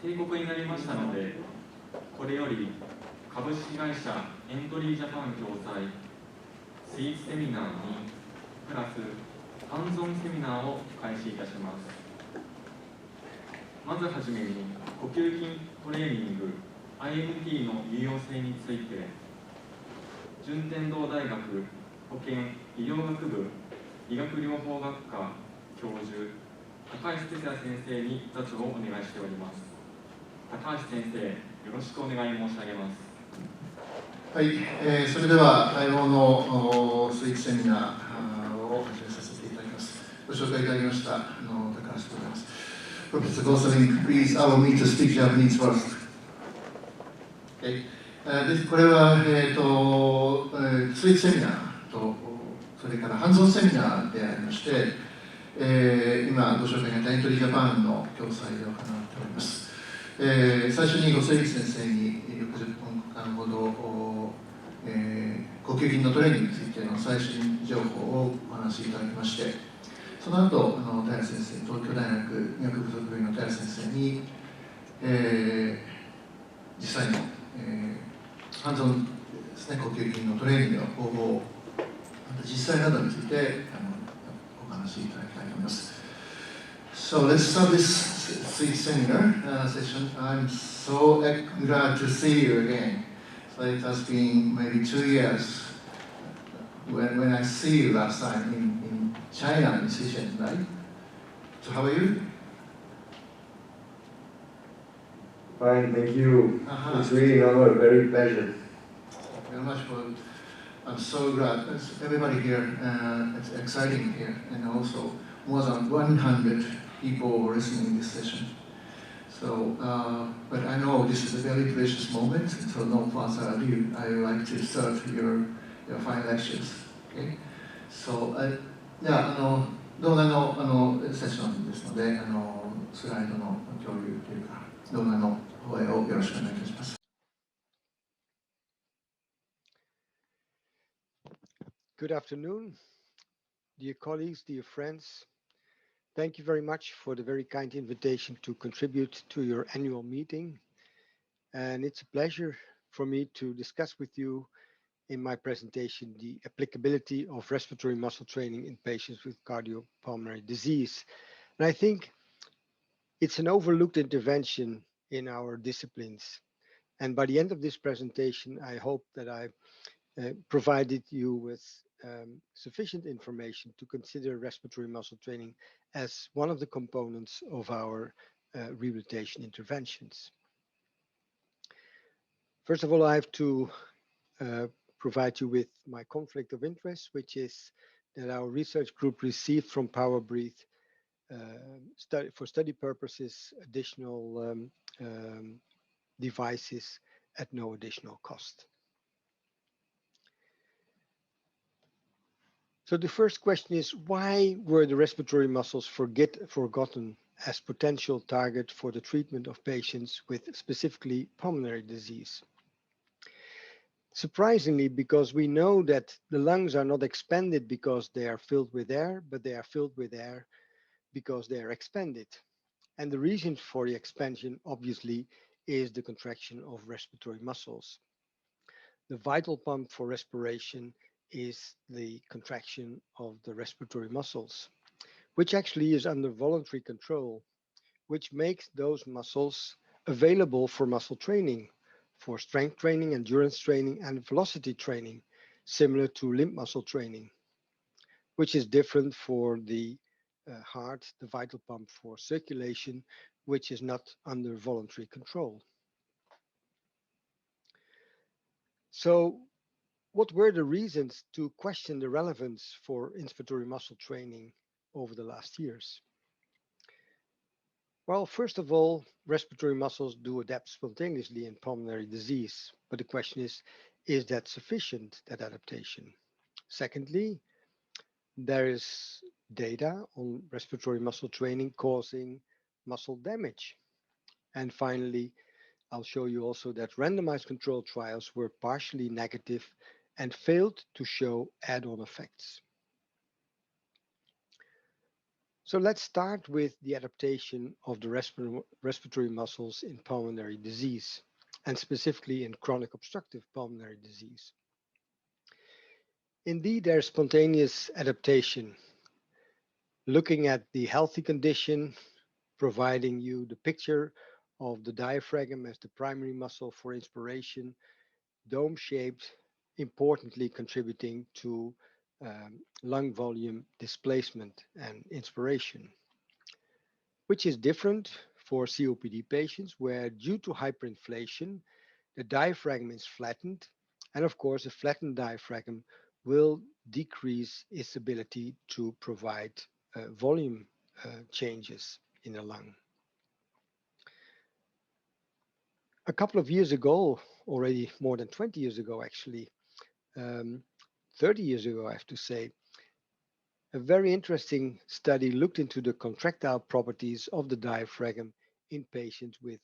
警告になりましたので、これより株式会社エントリージャパン共催スイーツセミナー2プラスハンズオンセミナーを開始いたします。まずはじめに呼吸筋トレーニング IMT の有用性について、順天堂大学保健医療学部理学療法学科教授高橋哲也先生に座長をお願いしております。高橋先生、よろしくお願い申し上げます。はい、それでは待望のスイーツセミナーを始めさせていただきます。ご紹介いただきました高橋でございます。Prof. Gosselink, please allow me to speak Japanese first. Okay. これは、スイーツセミナーと、それからハンズオンセミナーでありまして、今ご紹介があったエントリージャパンの共催で行っております。最初にゴセリク先生に60分間ほど、呼吸筋のトレーニングについての最新情報をお話しいただきまして、その後平先生、東京大学医学部附属病院の平先生に、実際の、ハンズオンですね、呼吸筋のトレーニングの方法、また実際などについてお話しいただきたいと思います。So let's start this sweet seminar session. I'm so glad to see you again. So it has been maybe 2 years when I see you last time in China in Seychelles, right? So how are you? Fine, thank you. It's really an honor, very pleasure. Thank you very much for. I'm so glad. Everybody here, it's exciting here, and also more than 100 people listening to this session. So, but I know this is a very precious moment, so no further ado, I would like to start your final lectures. Okay? So, じゃあ、動画のセッションですので、スライドの共有というか、動画の放映をよろしくお願いいたします。Good afternoon, dear colleagues, dear friends. Thank you very much for the very kind invitation to contribute to your annual meeting. And it's a pleasure for me to discuss with you in my presentation the applicability of respiratory muscle training in patients with cardiopulmonary disease. And I think it's an overlooked intervention in our disciplines. And by the end of this presentation, I hope that I provided you with sufficient information to consider respiratory muscle training as one of the components of our rehabilitation interventions. First of all, I have to provide you with my conflict of interest, which is that our research group received from PowerBreathe for study purposes additional devices at no additional cost. So the first question is, why were the respiratory muscles forgotten as potential target for the treatment of patients with specifically pulmonary disease? Surprisingly, because we know that the lungs are not expanded because they are filled with air, but they are filled with air because they are expanded. And the reason for the expansion, obviously, is the contraction of respiratory muscles. The vital pump for respiration is the contraction of the respiratory muscles, which actually is under voluntary control, which makes those muscles available for muscle training, for strength training, endurance training, and velocity training, similar to limb muscle training, which is different for the heart, the vital pump for circulation, which is not under voluntary control. So, what were the reasons to question the relevance for inspiratory muscle training over the last years? Well, first of all, respiratory muscles do adapt spontaneously in pulmonary disease, but the question is that sufficient, that adaptation? Secondly, there is data on respiratory muscle training causing muscle damage. And finally, I'll show you also that randomized controlled trials were partially negative and failed to show add-on effects. So let's start with the adaptation of the respiratory muscles in pulmonary disease, and specifically in chronic obstructive pulmonary disease. Indeed, there's spontaneous adaptation. Looking at the healthy condition, providing you the picture of the diaphragm as the primary muscle for inspiration, dome-shaped, importantly contributing to lung volume displacement and inspiration, which is different for COPD patients where due to hyperinflation, the diaphragm is flattened, and of course a flattened diaphragm will decrease its ability to provide volume changes in the lung. A couple of years ago, already more than 20 years ago actually, 30 years ago I have to say, a very interesting study looked into the contractile properties of the diaphragm in patients with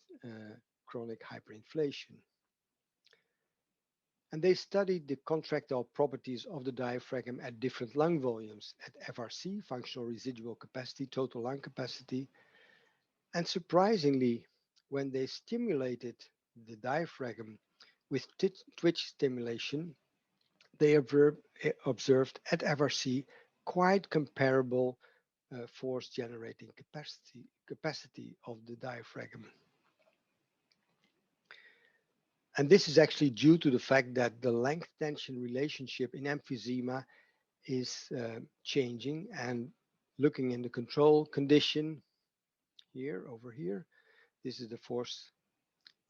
chronic hyperinflation. And they studied the contractile properties of the diaphragm at different lung volumes, at FRC, functional residual capacity, total lung capacity. And surprisingly, when they stimulated the diaphragm with twitch stimulation, they observed at FRC quite comparable force generating capacity of the diaphragm. And this is actually due to the fact that the length tension relationship in emphysema is changing, and looking in the control condition here, over here, this is the force,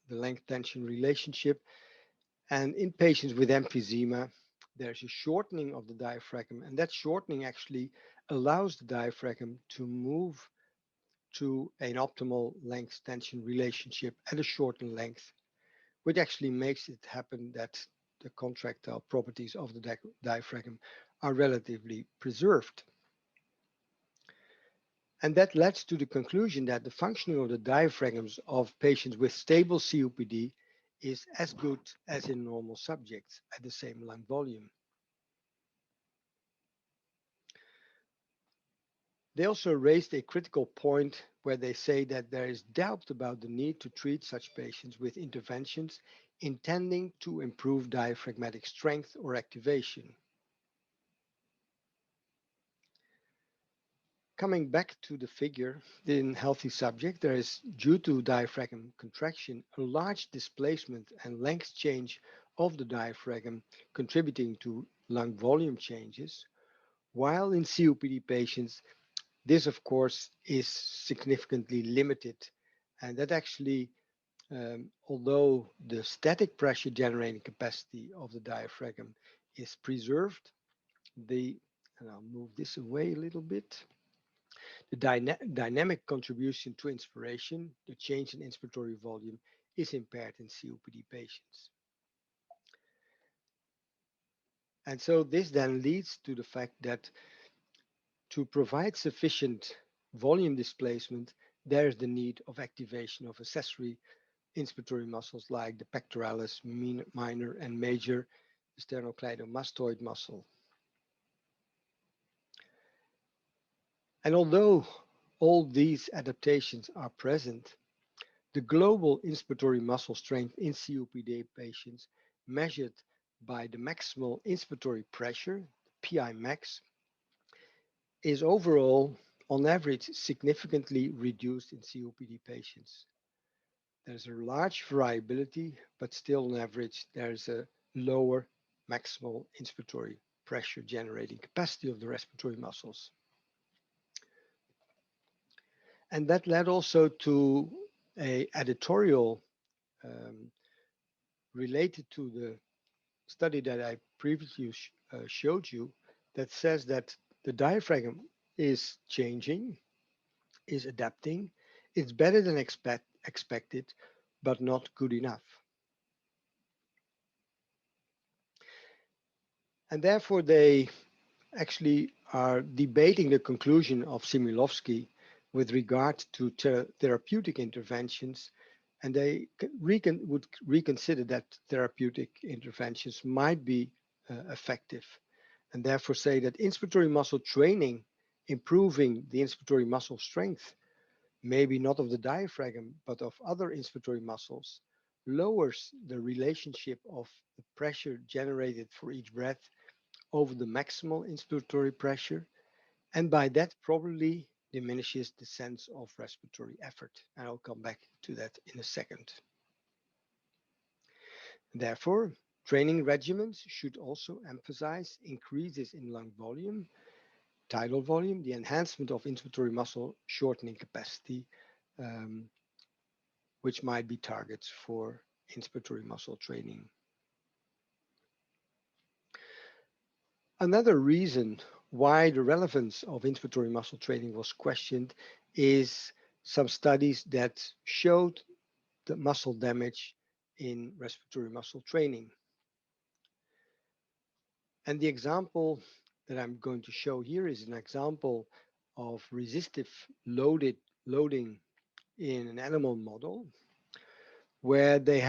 the length tension relationship. And in patients with emphysema, there's a shortening of the diaphragm, and that shortening actually allows the diaphragm to move to an optimal length tension relationship at a shortened length, which actually makes it happen that the contractile properties of the diaphragm are relatively preserved. And that led to the conclusion that the functioning of the diaphragms of patients with stable COPD is as good as in normal subjects at the same lung volume. They also raised a critical point where they say that there is doubt about the need to treat such patients with interventions intending to improve diaphragmatic strength or activation. Coming back to the figure, in healthy subjects, there is, due to diaphragm contraction, a large displacement and length change of the diaphragm contributing to lung volume changes, while in COPD patients, this, of course, is significantly limited, and that actually, although the static pressure generating capacity of the diaphragm is preserved, and I'll move this away a little bit, the dynamic contribution to inspiration, the change in inspiratory volume, is impaired in COPD patients. And so this then leads to the fact that to provide sufficient volume displacement, there is the need of activation of accessory inspiratory muscles like the pectoralis minor and major sternocleidomastoid muscle. And although all these adaptations are present, the global inspiratory muscle strength in COPD patients measured by the maximal inspiratory pressure, PI max, is overall, on average, significantly reduced in COPD patients. There's a large variability, but still on average, there's a lower maximal inspiratory pressure generating capacity of the respiratory muscles. And that led also to an editorial related to the study that I previously showed you that says that the diaphragm is changing, is adapting. It's better than expected, but not good enough. And therefore, they actually are debating the conclusion of Similovsky with regard to therapeutic interventions, and they would reconsider that therapeutic interventions might be effective, and therefore say that inspiratory muscle training improving the inspiratory muscle strength, maybe not of the diaphragm, but of other inspiratory muscles, lowers the relationship of the pressure generated for each breath over the maximal inspiratory pressure, and by that probably diminishes the sense of respiratory effort. And I'll come back to that in a second. Therefore, training regimens should also emphasize increases in lung volume, tidal volume, the enhancement of inspiratory muscle shortening capacity, which might be targets for inspiratory muscle training. Another reason why the relevance of inspiratory muscle training was questioned is some studies that showed the muscle damage in respiratory muscle training. And the example that I'm going to show here is an example of resistive loading in an animal model where they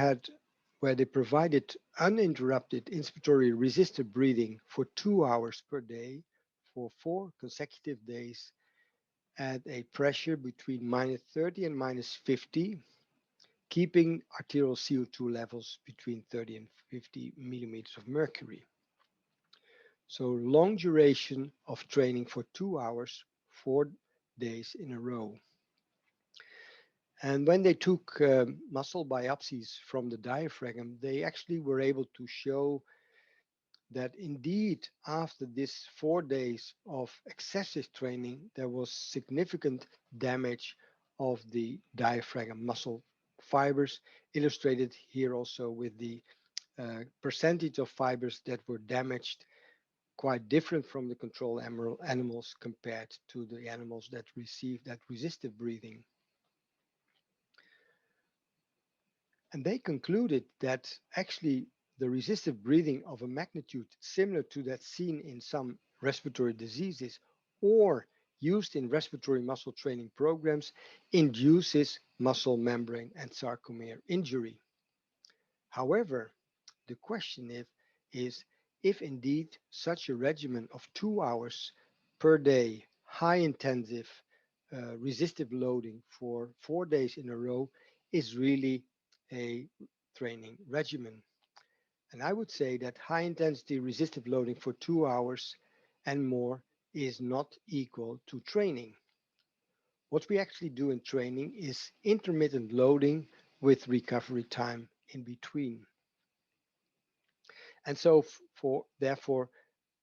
provided uninterrupted inspiratory resistive breathing for 2 hours per day for 4 consecutive days at a pressure between -30 and -50, keeping arterial CO2 levels between 30 and 50 millimeters of mercury. So long duration of training for 2 hours, 4 days in a row. And when they took muscle biopsies from the diaphragm, they actually were able to show that indeed after this 4 days of excessive training, there was significant damage of the diaphragm muscle fibers, illustrated here also with the percentage of fibers that were damaged, quite different from the control animals compared to the animals that received that resistive breathing. And they concluded that actually the resistive breathing of a magnitude similar to that seen in some respiratory diseases or used in respiratory muscle training programs induces muscle membrane and sarcomere injury. However, the question is if indeed such a regimen of 2 hours per day, high intensive resistive loading for 4 days in a row is really a training regimen. And I would say that high intensity resistive loading for 2 hours and more is not equal to training. What we actually do in training is intermittent loading with recovery time in between. And so therefore,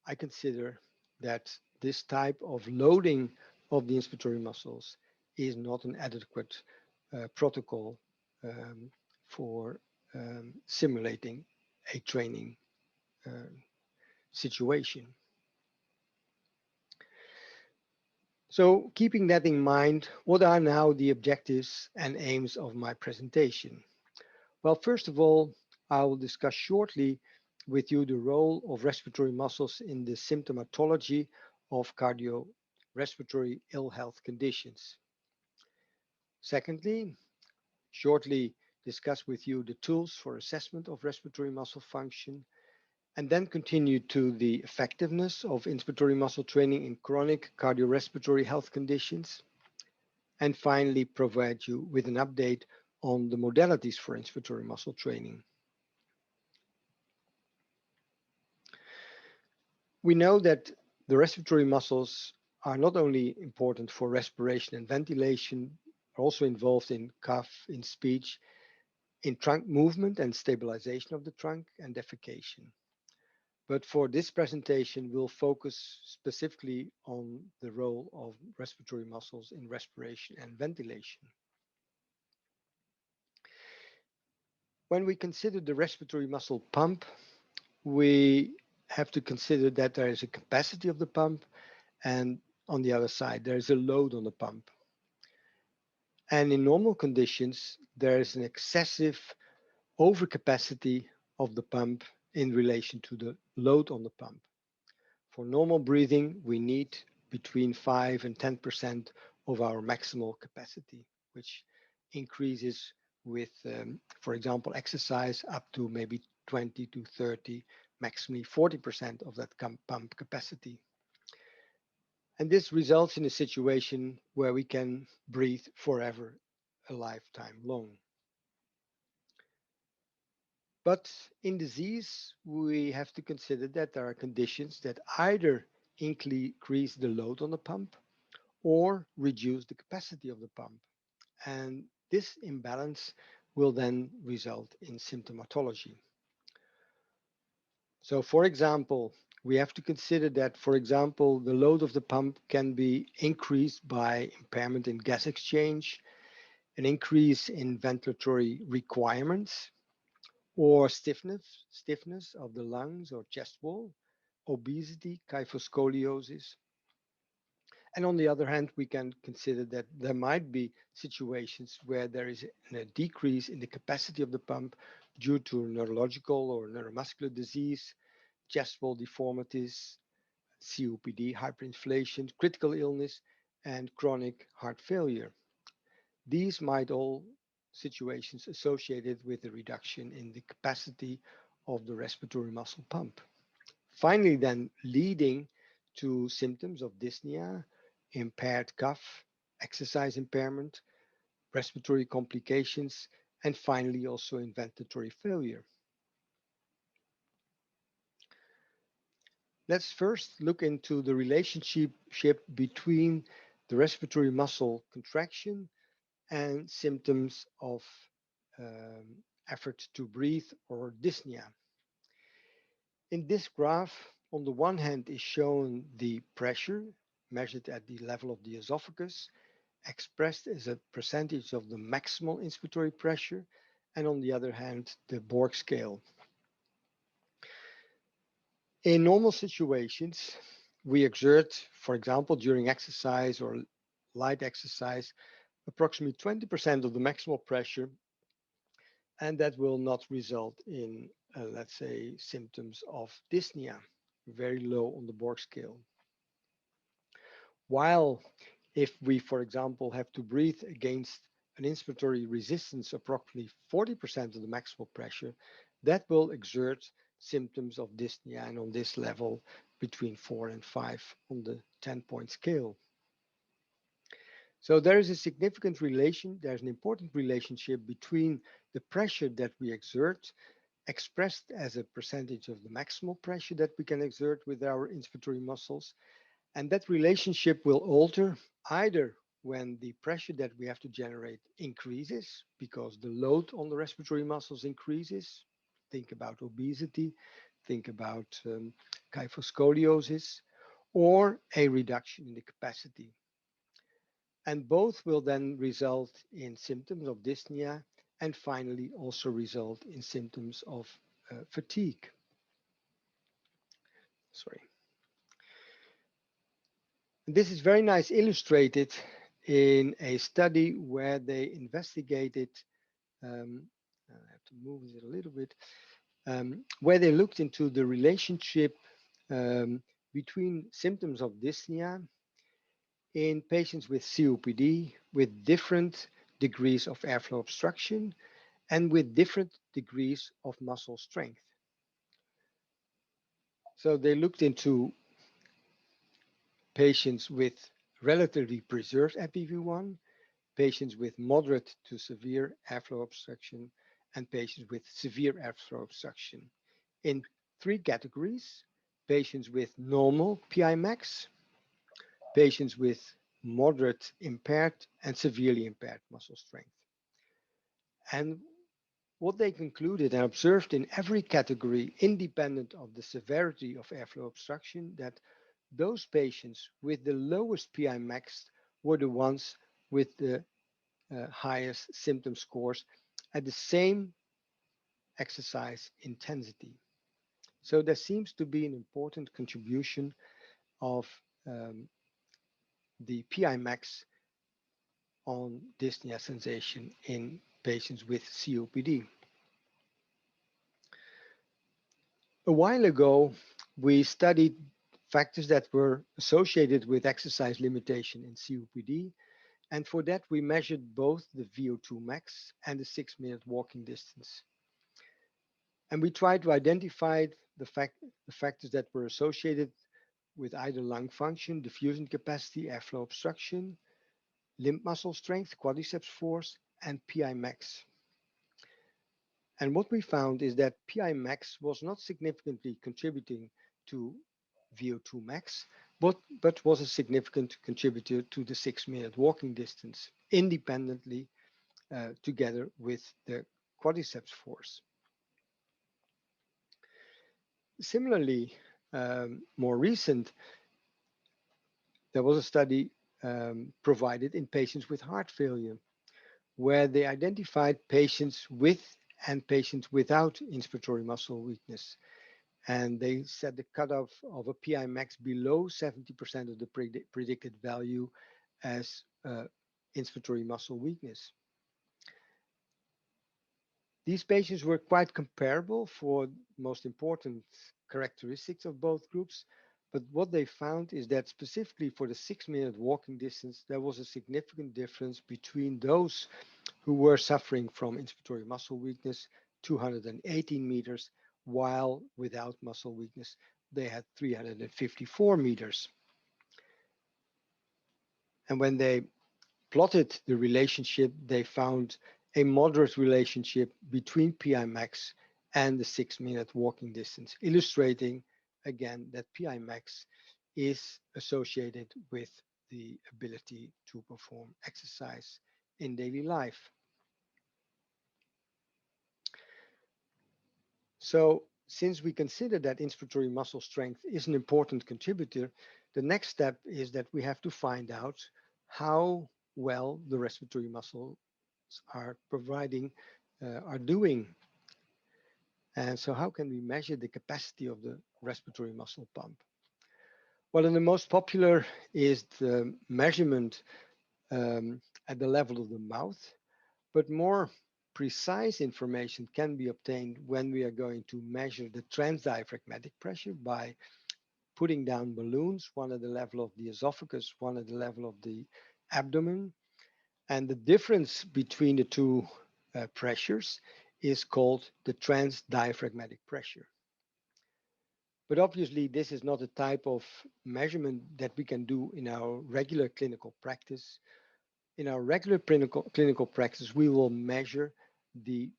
I consider that this type of loading of the inspiratory muscles is not an adequate protocol for simulating a training situation. So keeping that in mind, what are now the objectives and aims of my presentation? Well, first of all, I will discuss shortly with you the role of respiratory muscles in the symptomatology of cardiorespiratory ill health conditions. Secondly, shortly discuss with you the tools for assessment of respiratory muscle function, and then continue to the effectiveness of inspiratory muscle training in chronic cardiorespiratory health conditions, and finally provide you with an update on the modalities for inspiratory muscle training. We know that the respiratory muscles are not only important for respiration and ventilation, are also involved in cough, in speech, in trunk movement and stabilization of the trunk, and defecation. But for this presentation, we'll focus specifically on the role of respiratory muscles in respiration and ventilation. When we consider the respiratory muscle pump, we have to consider that there is a capacity of the pump, and on the other side, there is a load on the pump. And in normal conditions, there is an excessive overcapacity of the pump in relation to the load on the pump. For normal breathing, we need between 5 and 10% of our maximal capacity, which increases with, for example, exercise up to maybe 20 to 30, maximally 40% of that pump capacity. And this results in a situation where we can breathe forever, a lifetime long. But in disease, we have to consider that there are conditions that either increase the load on the pump or reduce the capacity of the pump. And this imbalance will then result in symptomatology. So for example, we have to consider that, for example, the load of the pump can be increased by impairment in gas exchange, an increase in ventilatory requirements, or stiffness of the lungs or chest wall, obesity, kyphoscoliosis. And on the other hand, we can consider that there might be situations where there is a decrease in the capacity of the pump due to neurological or neuromuscular disease, chest wall deformities, COPD, hyperinflation, critical illness, and chronic heart failure. These might all situations associated with a reduction in the capacity of the respiratory muscle pump. Finally, then leading to symptoms of dyspnea, impaired cough, exercise impairment, respiratory complications, and finally also in ventilatory failure. Let's first look into the relationship between the respiratory muscle contraction and symptoms of effort to breathe or dyspnea. In this graph, on the one hand is shown the pressure measured at the level of the esophagus, expressed as a percentage of the maximal inspiratory pressure, and on the other hand, the Borg scale. In normal situations, we exert, for example, during exercise or light exercise, approximately 20% of the maximal pressure, and that will not result in, let's say, symptoms of dyspnea, very low on the Borg scale. While if we, for example, have to breathe against an inspiratory resistance approximately 40% of the maximal pressure, that will exert symptoms of dyspnea, and on this level between 4 and 5 on the 10-point scale. So there is a significant relation, there's an important relationship between the pressure that we exert, expressed as a percentage of the maximal pressure that we can exert with our inspiratory muscles, and that relationship will alter either when the pressure that we have to generate increases because the load on the respiratory muscles increases. Think about obesity, think about kyphoscoliosis, or a reduction in the capacity. And both will then result in symptoms of dyspnea and finally also result in symptoms of fatigue. Sorry. This is very nice illustrated in a study where they investigated, I have to move it a little bit, where they looked into the relationship between symptoms of dyspnea in patients with COPD with different degrees of airflow obstruction and with different degrees of muscle strength. So they looked into patients with relatively preserved FEV1, patients with moderate to severe airflow obstruction, and patients with severe airflow obstruction in 3 categories: patients with normal PI max, patients with moderate impaired and severely impaired muscle strength. And what they concluded and observed in every category, independent of the severity of airflow obstruction, that those patients with the lowest PI max were the ones with the highest symptom scores at the same exercise intensity. So there seems to be an important contribution of the PI max on dyspnea sensation in patients with COPD. A while ago, we studied factors that were associated with exercise limitation in COPD, and for that we measured both the VO2 max and the 6-minute walking distance. And we tried to identify the factors that were associated with either lung function, diffusion capacity, airflow obstruction, limb muscle strength, quadriceps force, and PI max. And what we found is that PI max was not significantly contributing to VO2 max, but was a significant contributor to the 6-minute walking distance, independently together with the quadriceps force. Similarly, more recent, there was a study provided in patients with heart failure, where they identified patients with and patients without inspiratory muscle weakness. And they set the cutoff of a PI max below 70% of the predicted value as inspiratory muscle weakness. These patients were quite comparable for most important characteristics of both groups, but what they found is that specifically for the 6-minute walking distance, there was a significant difference between those who were suffering from inspiratory muscle weakness, 218 meters, while without muscle weakness, they had 354 meters. And when they plotted the relationship, they found a moderate relationship between PI max and the 6-minute walking distance, illustrating again that PI max is associated with the ability to perform exercise in daily life. So since we consider that inspiratory muscle strength is an important contributor, the next step is that we have to find out how well the respiratory muscles are doing. And so how can we measure the capacity of the respiratory muscle pump? Well, and the most popular is the measurement at the level of the mouth, but more precise information can be obtained when we are going to measure the transdiaphragmatic pressure by putting down balloons, one at the level of the esophagus, one at the level of the abdomen. And the difference between the two pressures is called the transdiaphragmatic pressure. But obviously, this is not a type of measurement that we can do in our regular clinical practice. In our regular clinical practice, we will measure the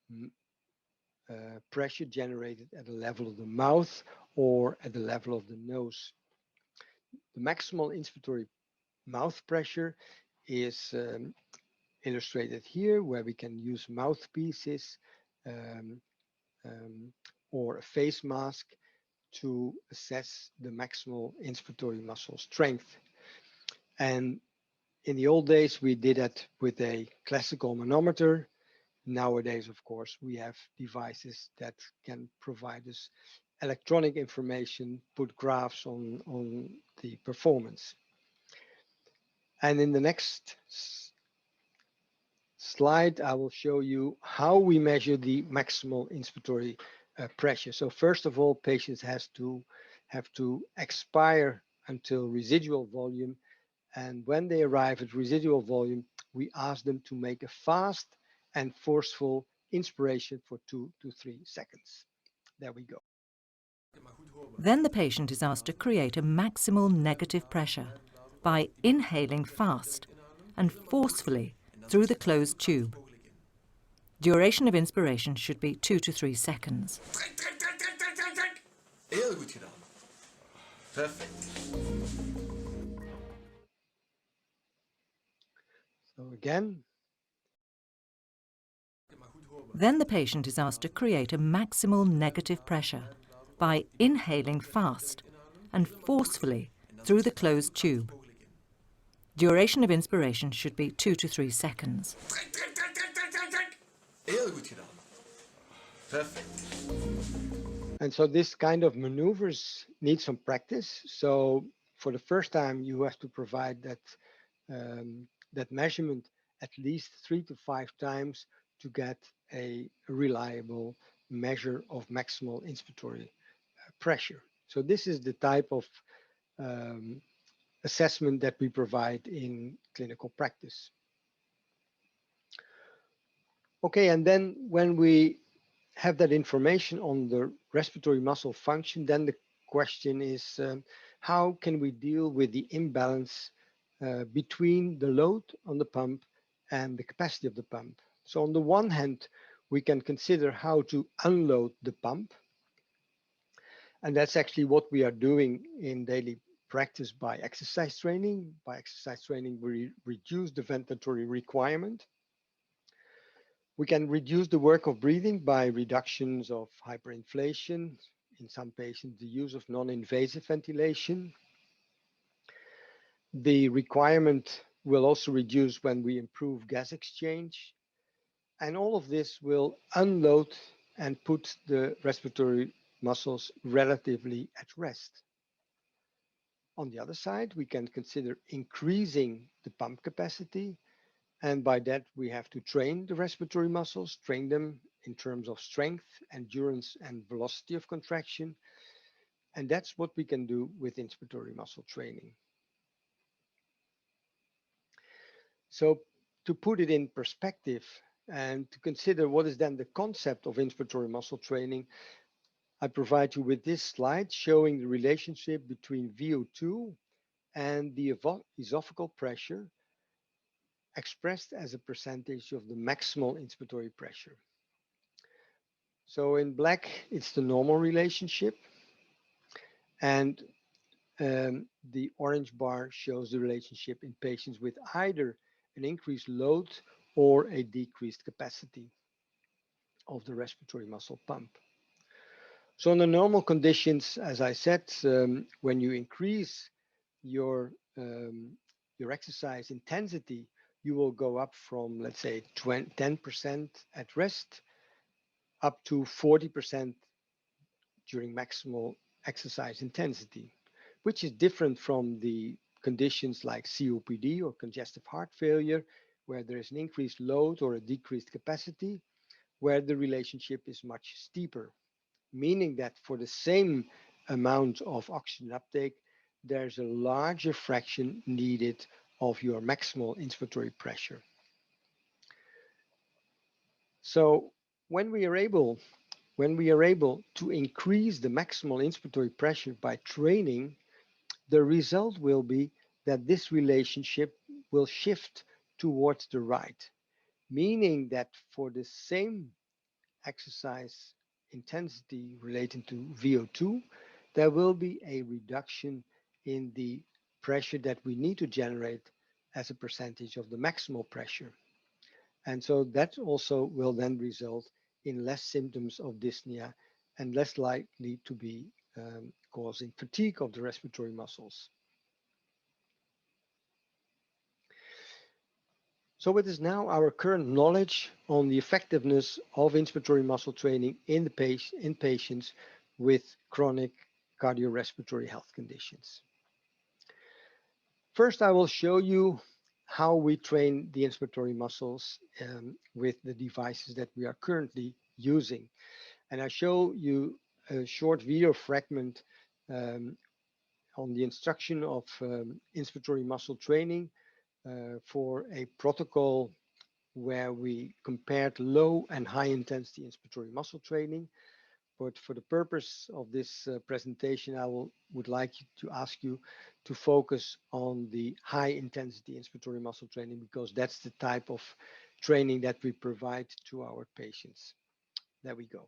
pressure generated at the level of the mouth or at the level of the nose. The maximal inspiratory mouth pressure is illustrated here, where we can use mouthpieces or a face mask to assess the maximal inspiratory muscle strength. And in the old days, we did that with a classical manometer. Nowadays, of course, we have devices that can provide us electronic information, put graphs on the performance. And in the next slide, I will show you how we measure the maximal inspiratory pressure. So first of all, patients have to expire until residual volume. And when they arrive at residual volume, we ask them to make a fast and forceful inspiration for 2 to 3 seconds. There we go. Then the patient is asked to create a maximal negative pressure by inhaling fast and forcefully through the closed tube. Duration of inspiration should be 2 to 3 seconds. Heel goed gedaan. Perfect. So again. Then the patient is asked to create a maximal negative pressure by inhaling fast and forcefully through the closed tube. Duration of inspiration should be 2 to 3 seconds. Heel goed gedaan. Perfect. And so this kind of maneuvers need some practice. So for the first time, you have to provide that measurement at least 3 to 5 times to get a reliable measure of maximal inspiratory pressure. So this is the type of assessment that we provide in clinical practice. Okay, and then when we have that information on the respiratory muscle function, then the question is, how can we deal with the imbalance between the load on the pump and the capacity of the pump. So on the one hand, we can consider how to unload the pump. And that's actually what we are doing in daily practice by exercise training. By exercise training, we reduce the ventilatory requirement. We can reduce the work of breathing by reductions of hyperinflation. In some patients, the use of non-invasive ventilation. The requirement will also reduce when we improve gas exchange. And all of this will unload and put the respiratory muscles relatively at rest. On the other side, we can consider increasing the pump capacity. And by that, we have to train the respiratory muscles, train them in terms of strength, endurance, and velocity of contraction. And that's what we can do with inspiratory muscle training. So to put it in perspective and to consider what is then the concept of inspiratory muscle training, I provide you with this slide showing the relationship between VO2 and the esophageal pressure expressed as a percentage of the maximal inspiratory pressure. So in black, it's the normal relationship. And the orange bar shows the relationship in patients with either an increased load or a decreased capacity of the respiratory muscle pump. So under normal conditions, as I said, when you increase your exercise intensity, you will go up from, let's say, 10% at rest up to 40% during maximal exercise intensity, which is different from the conditions like COPD or congestive heart failure, where there is an increased load or a decreased capacity, where the relationship is much steeper, meaning that for the same amount of oxygen uptake, there's a larger fraction needed of your maximal inspiratory pressure. So when we are able to increase the maximal inspiratory pressure by training, the result will be that this relationship will shift towards the right, meaning that for the same exercise intensity relating to VO2, there will be a reduction in the pressure that we need to generate as a percentage of the maximal pressure. And so that also will then result in less symptoms of dyspnea and less likely to be causing fatigue of the respiratory muscles. So it is now our current knowledge on the effectiveness of inspiratory muscle training in patients with chronic cardiorespiratory health conditions. First, I will show you how we train the inspiratory muscles with the devices that we are currently using. And I show you a short video fragment on the instruction of inspiratory muscle training for a protocol where we compared low and high intensity inspiratory muscle training. But for the purpose of this presentation, I would like to ask you to focus on the high intensity inspiratory muscle training, because that's the type of training that we provide to our patients. There we go.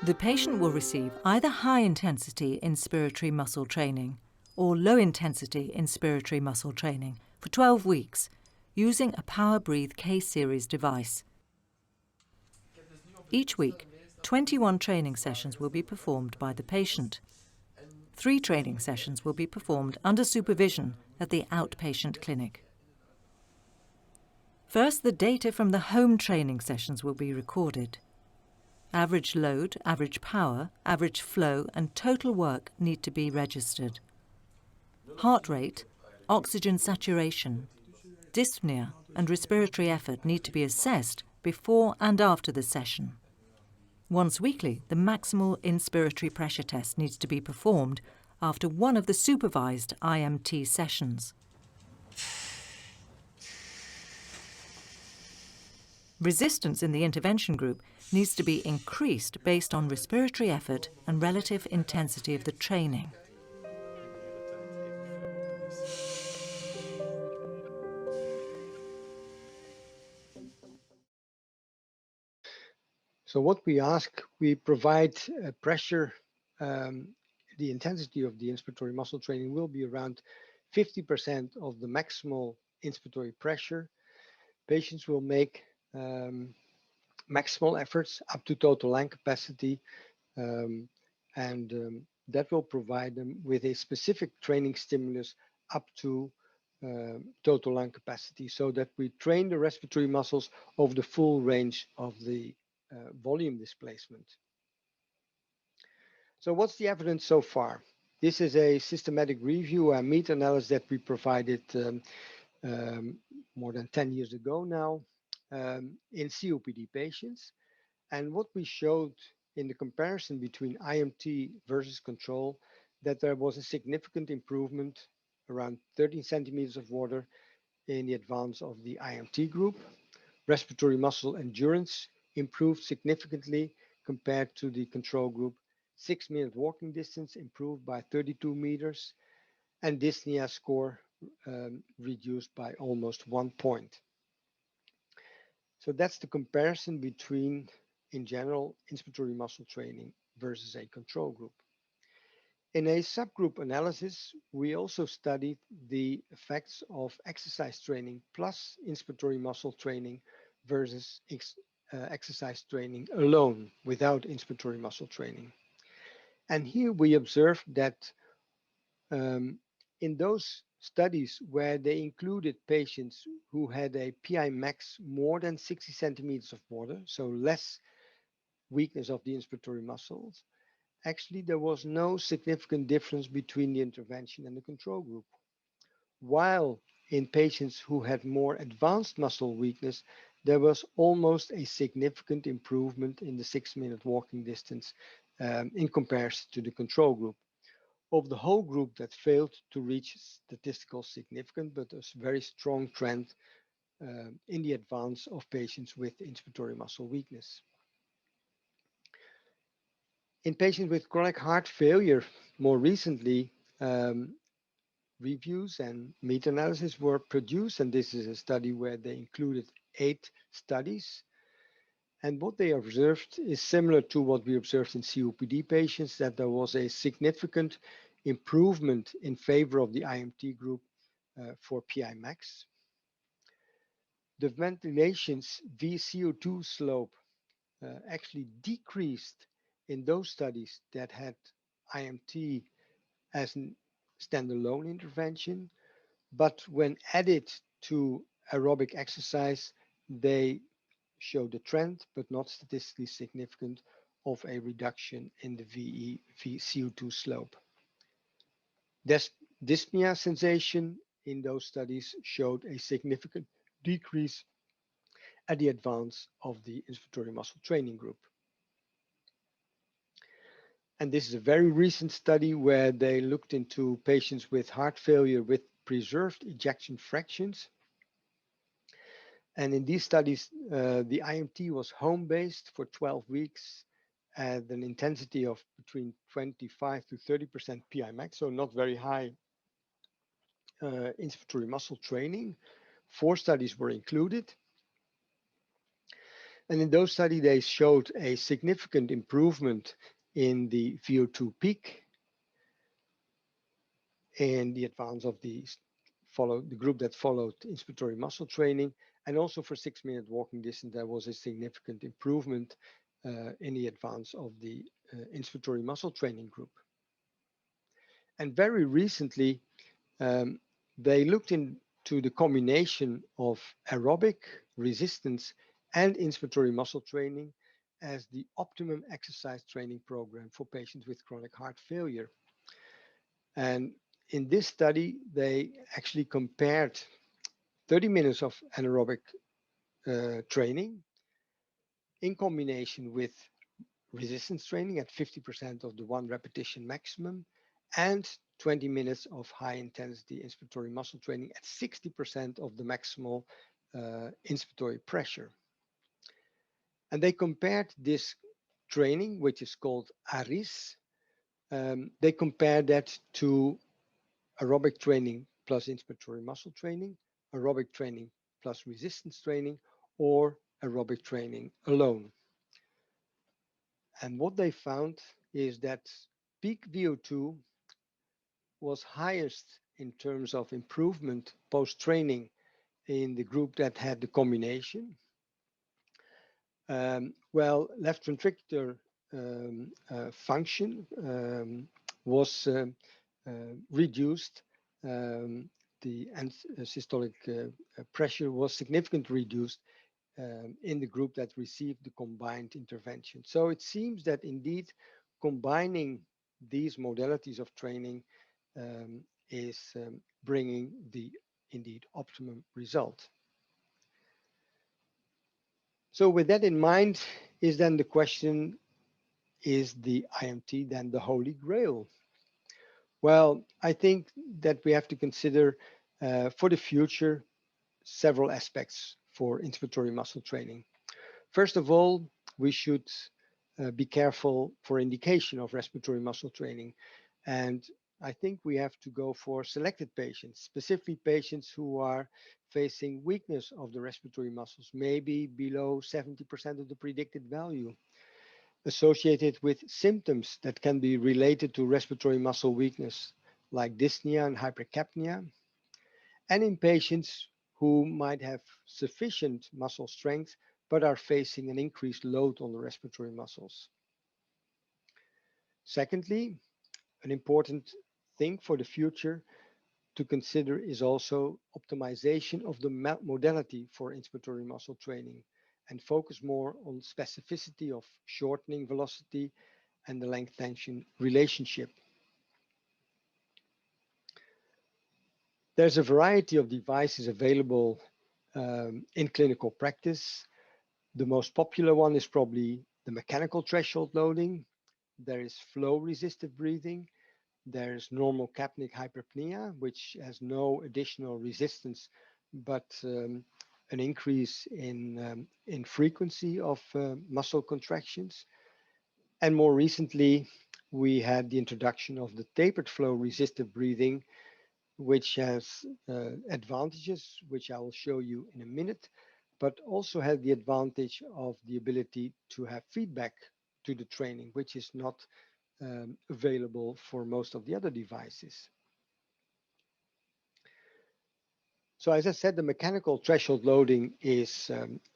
The patient will receive either high-intensity inspiratory muscle training or low-intensity inspiratory muscle training for 12 weeks using a PowerBreathe K-series device. Each week, 21 training sessions will be performed by the patient. 3 training sessions will be performed under supervision at the outpatient clinic. First, the data from the home training sessions will be recorded. Average load, average power, average flow, and total work need to be registered. Heart rate, oxygen saturation, dyspnea, and respiratory effort need to be assessed before and after the session. Once weekly, the maximal inspiratory pressure test needs to be performed after one of the supervised IMT sessions. . Resistance in the intervention group needs to be increased based on respiratory effort and relative intensity of the training. So what we ask, we provide pressure. The intensity of the inspiratory muscle training will be around 50% of the maximal inspiratory pressure. Patients will make maximal efforts up to total lung capacity, that will provide them with a specific training stimulus up to total lung capacity, so that we train the respiratory muscles over the full range of the volume displacement. So what's the evidence so far? This is a systematic review, a meta-analysis that we provided more than 10 years ago now in COPD patients. And what we showed in the comparison between IMT versus control, that there was a significant improvement, around 13 centimeters of water in the advance of the IMT group. Respiratory muscle endurance improved significantly compared to the control group. 6-minute walking distance improved by 32 meters, and dyspnea score reduced by almost 1 point. So that's the comparison between, in general, inspiratory muscle training versus a control group. In a subgroup analysis, we also studied the effects of exercise training plus inspiratory muscle training versus exercise training alone without inspiratory muscle training. And here we observed that in those studies where they included patients who had a PI max more than 60 centimeters of water, so less weakness of the inspiratory muscles, actually there was no significant difference between the intervention and the control group. While in patients who had more advanced muscle weakness, there was almost a significant improvement in the 6-minute walking distance in comparison to the control group. Of the whole group that failed to reach statistical significance, but a very strong trend in the advance of patients with inspiratory muscle weakness. In patients with chronic heart failure, more recently, reviews and meta-analysis were produced, and this is a study where they included 8 studies. And what they observed is similar to what we observed in COPD patients, that there was a significant improvement in favor of the IMT group for PI max. The ventilation's VCO2 slope actually decreased in those studies that had IMT as a standalone intervention, but when added to aerobic exercise, they showed a trend, but not statistically significant, of a reduction in the VCO2 slope. Dyspnea sensation in those studies showed a significant decrease at the advance of the inspiratory muscle training group. And this is a very recent study where they looked into patients with heart failure with preserved ejection fractions. And in these studies, the IMT was home-based for 12 weeks at an intensity of between 25 to 30% PI max, so not very high inspiratory muscle training. 4 studies were included. And in those studies, they showed a significant improvement in the VO2 peak in the advance of the group that followed inspiratory muscle training. And also for 6-minute walking distance, there was a significant improvement in the advance of the inspiratory muscle training group. And very recently, they looked into the combination of aerobic resistance and inspiratory muscle training as the optimum exercise training program for patients with chronic heart failure. And in this study, they actually compared 30 minutes of anaerobic training in combination with resistance training at 50% of the 1 repetition maximum, and 20 minutes of high intensity inspiratory muscle training at 60% of the maximal inspiratory pressure. And they compared this training, which is called ARIS, they compared that to aerobic training plus inspiratory muscle training, aerobic training plus resistance training, or aerobic training alone. And what they found is that peak VO2 was highest in terms of improvement post-training in the group that had the combination. Well, left ventricular function was reduced. The systolic pressure was significantly reduced in the group that received the combined intervention. So it seems that indeed combining these modalities of training is bringing the indeed optimum result. So with that in mind, is then the question, is the IMT then the holy grail? Well, I think that we have to consider for the future several aspects for inspiratory muscle training. First of all, we should be careful for indication of respiratory muscle training. And I think we have to go for selected patients, specifically patients who are facing weakness of the respiratory muscles, maybe below 70% of the predicted value, associated with symptoms that can be related to respiratory muscle weakness, like dyspnea and hypercapnia, and in patients who might have sufficient muscle strength but are facing an increased load on the respiratory muscles. Secondly, an important thing for the future to consider is also optimization of the modality for inspiratory muscle training and focus more on specificity of shortening velocity and the length tension relationship. There's a variety of devices available in clinical practice. The most popular one is probably the mechanical threshold loading. There is flow resistive breathing. There's normal capnic hyperpnea, which has no additional resistance, but an increase in frequency of muscle contractions. And more recently, we had the introduction of the tapered flow resistive breathing, which has advantages, which I will show you in a minute, but also has the advantage of the ability to have feedback to the training, which is not available for most of the other devices. So as I said, the mechanical threshold loading is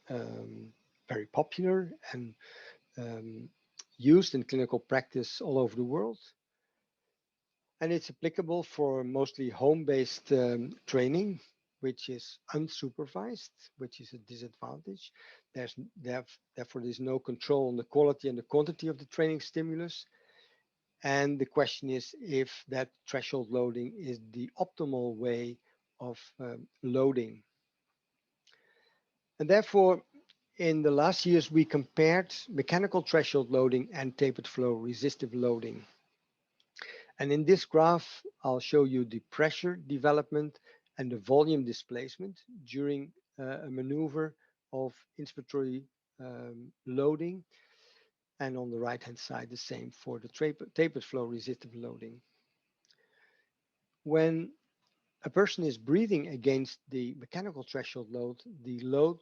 very popular and used in clinical practice all over the world. And it's applicable for mostly home-based training, which is unsupervised, which is a disadvantage. Therefore, there's no control on the quality and the quantity of the training stimulus. And the question is if that threshold loading is the optimal way of loading. And therefore, in the last years, we compared mechanical threshold loading and tapered flow resistive loading. And in this graph, I'll show you the pressure development and the volume displacement during a maneuver of inspiratory loading. And on the right-hand side, the same for the tapered flow resistive loading. When a person is breathing against the mechanical threshold load, the load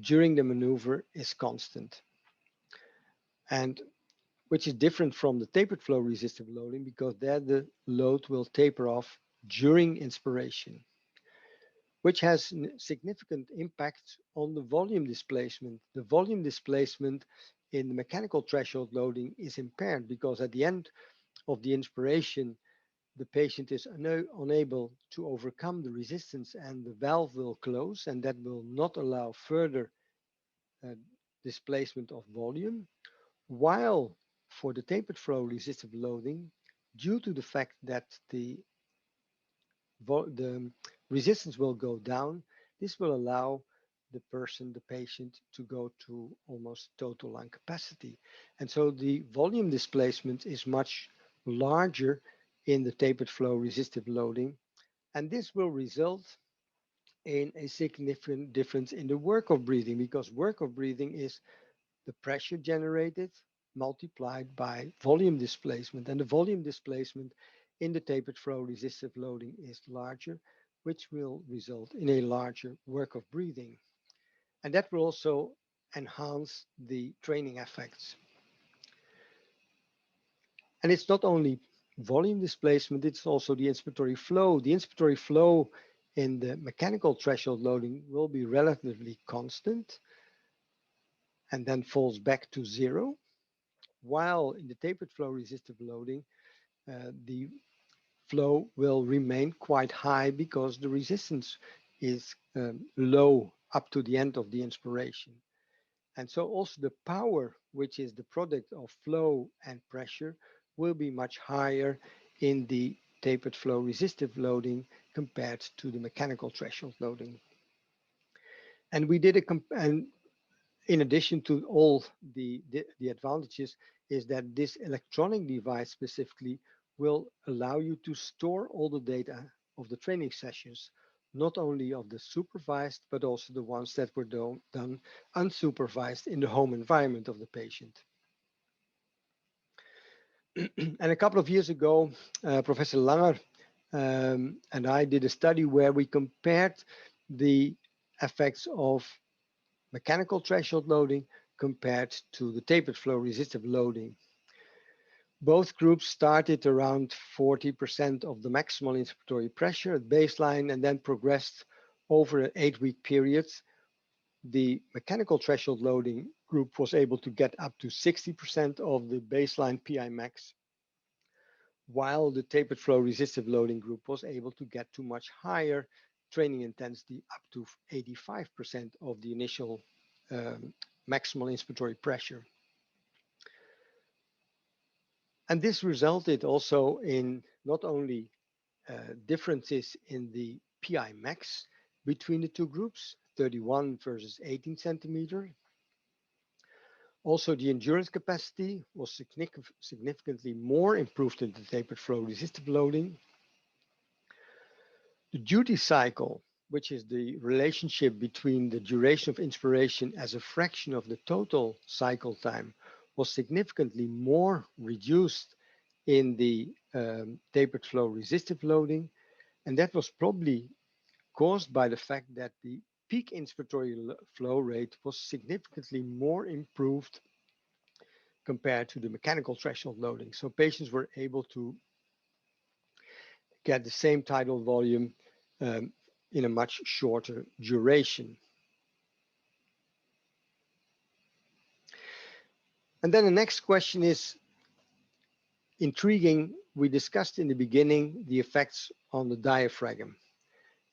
during the maneuver is constant, and which is different from the tapered flow resistive loading because there the load will taper off during inspiration, which has significant impact on the volume displacement. The volume displacement in the mechanical threshold loading is impaired because at the end of the inspiration, the patient is unable to overcome the resistance and the valve will close, and that will not allow further displacement of volume. While for the tapered flow resistive loading, due to the fact that the resistance will go down, this will allow the patient to go to almost total lung capacity. And so the volume displacement is much larger in the tapered flow resistive loading. And this will result in a significant difference in the work of breathing, because work of breathing is the pressure generated multiplied by volume displacement. And the volume displacement in the tapered flow resistive loading is larger, which will result in a larger work of breathing. And that will also enhance the training effects. And it's not only volume displacement, it's also the inspiratory flow. The inspiratory flow in the mechanical threshold loading will be relatively constant and then falls back to zero, while in the tapered flow resistive loading, the flow will remain quite high because the resistance is low up to the end of the inspiration. And so also the power, which is the product of flow and pressure, will be much higher in the tapered flow resistive loading compared to the mechanical threshold loading. And we did and in addition to all the advantages, is that this electronic device specifically will allow you to store all the data of the training sessions, not only of the supervised, but also the ones that were done unsupervised in the home environment of the patient. And a couple of years ago, Professor Langer and I did a study where we compared the effects of mechanical threshold loading compared to the tapered flow resistive loading. Both groups started around 40% of the maximal inspiratory pressure at baseline and then progressed over an 8-week period. The mechanical threshold loading group was able to get up to 60% of the baseline PI max, while the tapered flow resistive loading group was able to get to much higher training intensity, up to 85% of the initial maximal inspiratory pressure. And this resulted also in not only differences in the PI max between the two groups, 31 versus 18 centimeter. Also, the endurance capacity was significantly more improved in the tapered flow resistive loading. The duty cycle, which is the relationship between the duration of inspiration as a fraction of the total cycle time, was significantly more reduced in the tapered flow resistive loading. And that was probably caused by the fact that the peak inspiratory flow rate was significantly more improved compared to the mechanical threshold loading. So patients were able to get the same tidal volume in a much shorter duration. And then the next question is intriguing. We discussed in the beginning the effects on the diaphragm.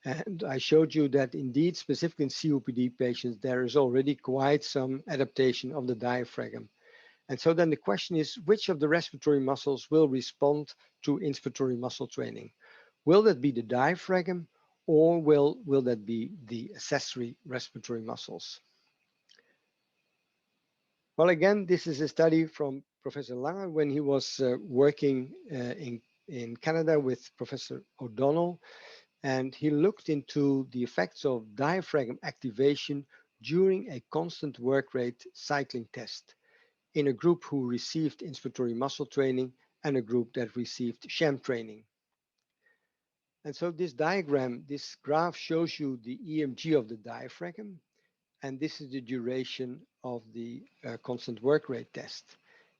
And I showed you that indeed, specifically in COPD patients, there is already quite some adaptation of the diaphragm. And so then the question is, which of the respiratory muscles will respond to inspiratory muscle training? Will that be the diaphragm, or will that be the accessory respiratory muscles? Well, again, this is a study from Professor Langer when he was working in Canada with Professor O'Donnell, and he looked into the effects of diaphragm activation during a constant work rate cycling test in a group who received inspiratory muscle training and a group that received sham training. And so this diagram, this graph shows you the EMG of the diaphragm, and this is the duration of the constant work rate test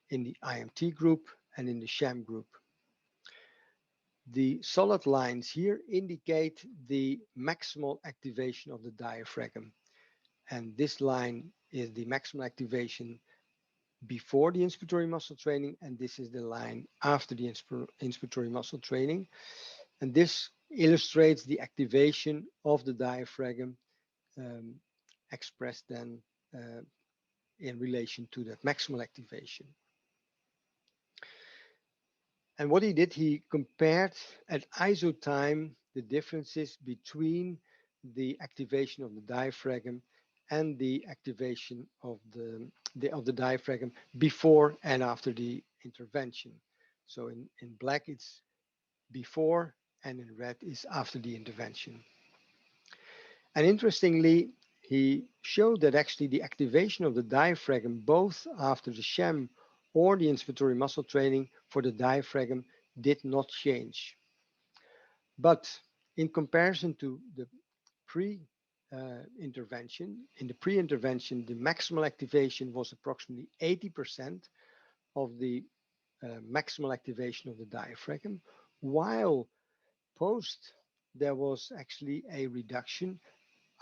in the IMT group and in the sham group. The solid lines here indicate the maximal activation of the diaphragm, and this line is the maximal activation before the inspiratory muscle training, and this is the line after the inspiratory muscle training. And this illustrates the activation of the diaphragm expressed then in relation to that maximal activation. And what he did, he compared at ISO time the differences between the activation of the diaphragm and the activation of the diaphragm before and after the intervention. So in black it's before, and in red is after the intervention. And interestingly, he showed that actually the activation of the diaphragm, both after the sham or the inspiratory muscle training for the diaphragm, did not change. But in comparison to the pre-intervention, in the pre-intervention, the maximal activation was approximately 80% of the maximal activation of the diaphragm, while post there was actually a reduction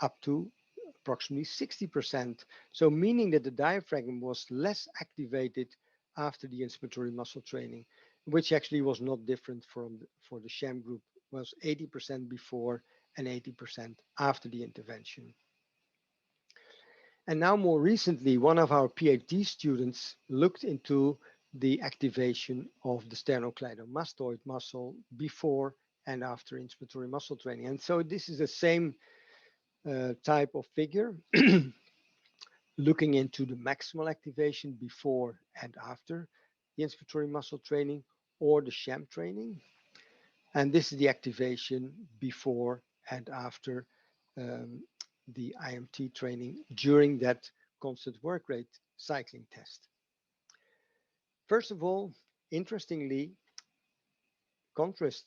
up to approximately 60%. So meaning that the diaphragm was less activated after the inspiratory muscle training, which actually was not different from for the sham group, was 80% before and 80% after the intervention. And now more recently, one of our PhD students looked into the activation of the sternocleidomastoid muscle before and after inspiratory muscle training. And so this is the same type of figure, looking into the maximal activation before and after the inspiratory muscle training or the sham training. And this is the activation before and after the IMT training during that constant work rate cycling test. First of all, interestingly,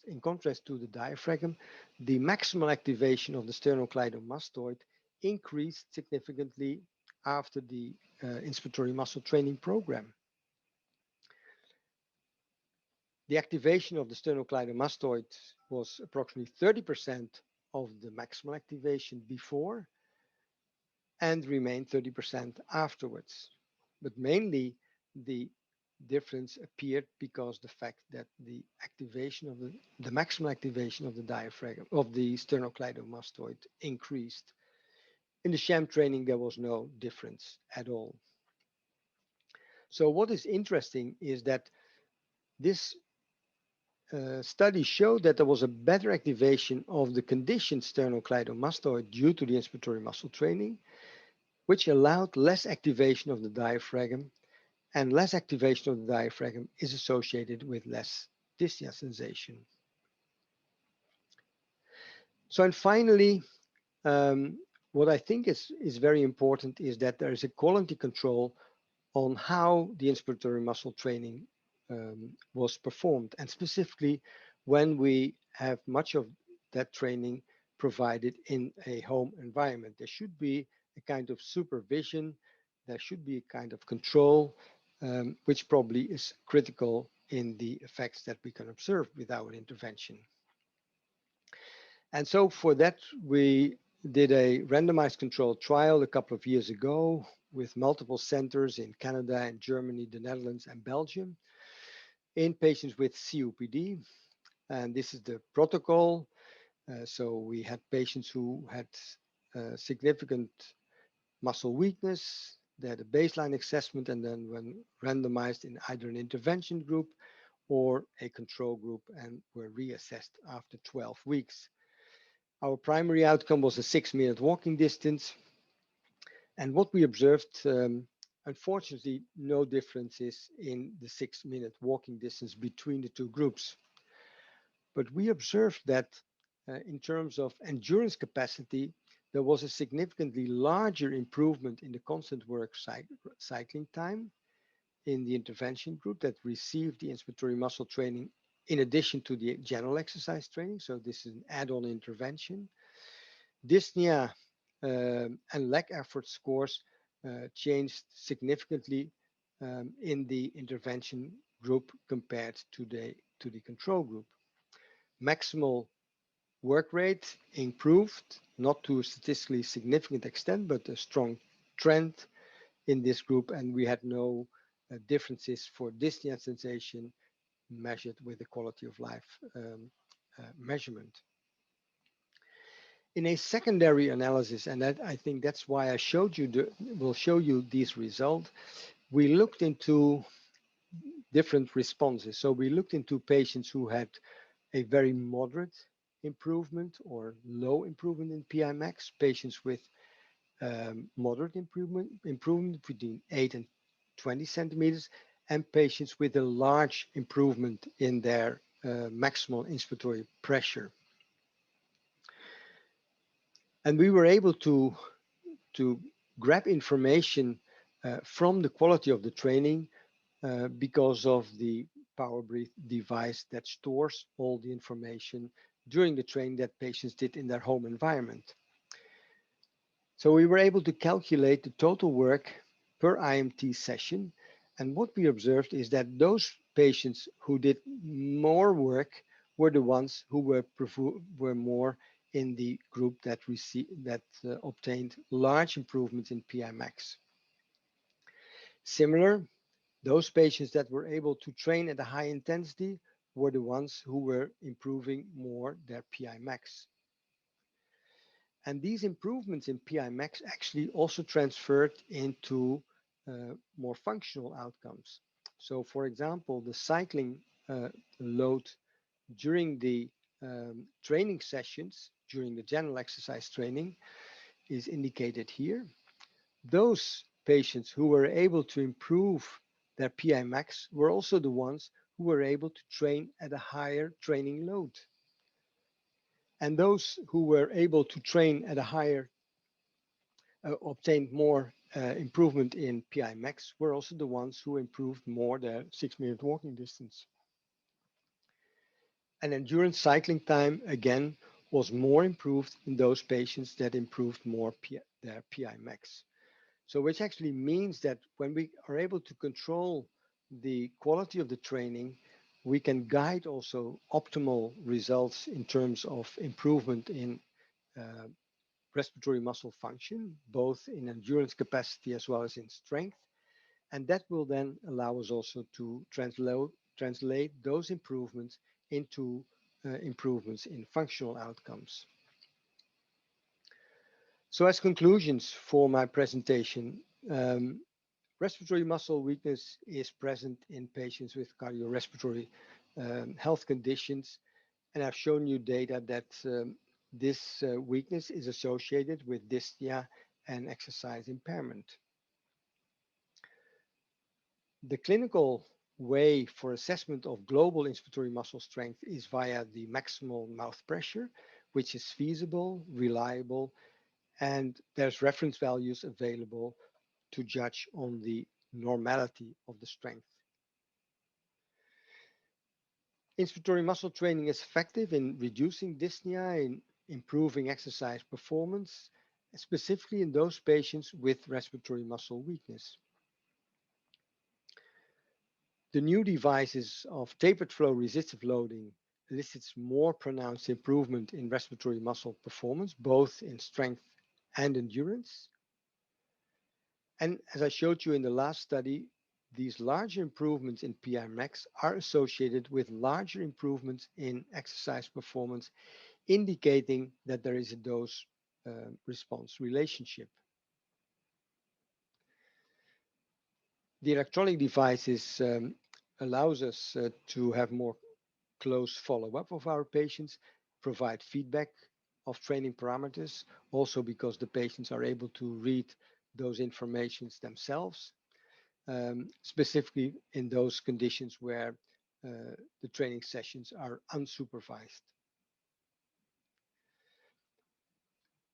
in contrast to the diaphragm, the maximal activation of the sternocleidomastoid increased significantly after the inspiratory muscle training program. The activation of the sternocleidomastoid was approximately 30% of the maximal activation before and remained 30% afterwards. But mainly the difference appeared because the fact that the activation of the maximal activation of the diaphragm of the sternocleidomastoid increased. In the sham training, there was no difference at all. So what is interesting is that this study showed that there was a better activation of the conditioned sternocleidomastoid due to the inspiratory muscle training, which allowed less activation of the diaphragm, and less activation of the diaphragm is associated with less dyspnea sensation. So, and finally, what I think is very important is that there is a quality control on how the inspiratory muscle training was performed, and specifically when we have much of that training provided in a home environment. There should be a kind of supervision, there should be a kind of control, which probably is critical in the effects that we can observe with our intervention. And so for that, we did a randomized controlled trial a couple of years ago with multiple centers in Canada and Germany, the Netherlands and Belgium in patients with COPD. And this is the protocol. So we had patients who had significant muscle weakness. They had a baseline assessment, and then when randomized in either an intervention group or a control group, and were reassessed after 12 weeks. Our primary outcome was a 6-minute walking distance. And what we observed, unfortunately, no differences in the 6-minute walking distance between the two groups. But we observed that in terms of endurance capacity, there was a significantly larger improvement in the constant work cycling time in the intervention group that received the inspiratory muscle training in addition to the general exercise training. So this is an add-on intervention. Dyspnea and leg effort scores changed significantly in the intervention group compared to the control group. Maximal work rate improved, not to a statistically significant extent, but a strong trend in this group, and we had no differences for dyspnea sensation measured with the quality of life measurement. In a secondary analysis, and that, I think that's why I showed you, will show you these results, we looked into different responses. So we looked into patients who had a very moderate improvement or low improvement in PI max, patients with moderate improvement between 8 and 20 centimeters, and patients with a large improvement in their maximal inspiratory pressure. And we were able to to grab information from the quality of the training because of the Power Breathe device that stores all the information during the training that patients did in their home environment. So we were able to calculate the total work per IMT session. And what we observed is that those patients who did more work were the ones who were more in the group that obtained large improvements in PI max. Similar, those patients that were able to train at a high intensity were the ones who were improving more their PI max. And these improvements in PI max actually also transferred into more functional outcomes. So for example, the cycling load during the training sessions, during the general exercise training, is indicated here. Those patients who were able to improve their PI max were also the ones who were able to train at a higher training load. And those who were able to train at a higher, obtained more improvement in PI max were also the ones who improved more their 6-minute walking distance. And endurance cycling time, again, was more improved in those patients that improved more their PI max. So which actually means that when we are able to control the quality of the training, we can guide also optimal results in terms of improvement in respiratory muscle function, both in endurance capacity as well as in strength. And that will then allow us also to translate those improvements into improvements in functional outcomes. So as conclusions for my presentation, respiratory muscle weakness is present in patients with cardiorespiratory health conditions. And I've shown you data that this weakness is associated with dyspnea and exercise impairment. The clinical way for assessment of global inspiratory muscle strength is via the maximal mouth pressure, which is feasible, reliable, and there's reference values available to judge on the normality of the strength. Inspiratory muscle training is effective in reducing dyspnea, in improving exercise performance, specifically in those patients with respiratory muscle weakness. The new devices of tapered flow resistive loading elicits more pronounced improvement in respiratory muscle performance, both in strength and endurance. And as I showed you in the last study, these larger improvements in PI max are associated with larger improvements in exercise performance, indicating that there is a dose response relationship. The electronic devices allows us to have more close follow-up of our patients, provide feedback of training parameters, also because the patients are able to read those informations themselves, specifically in those conditions where the training sessions are unsupervised.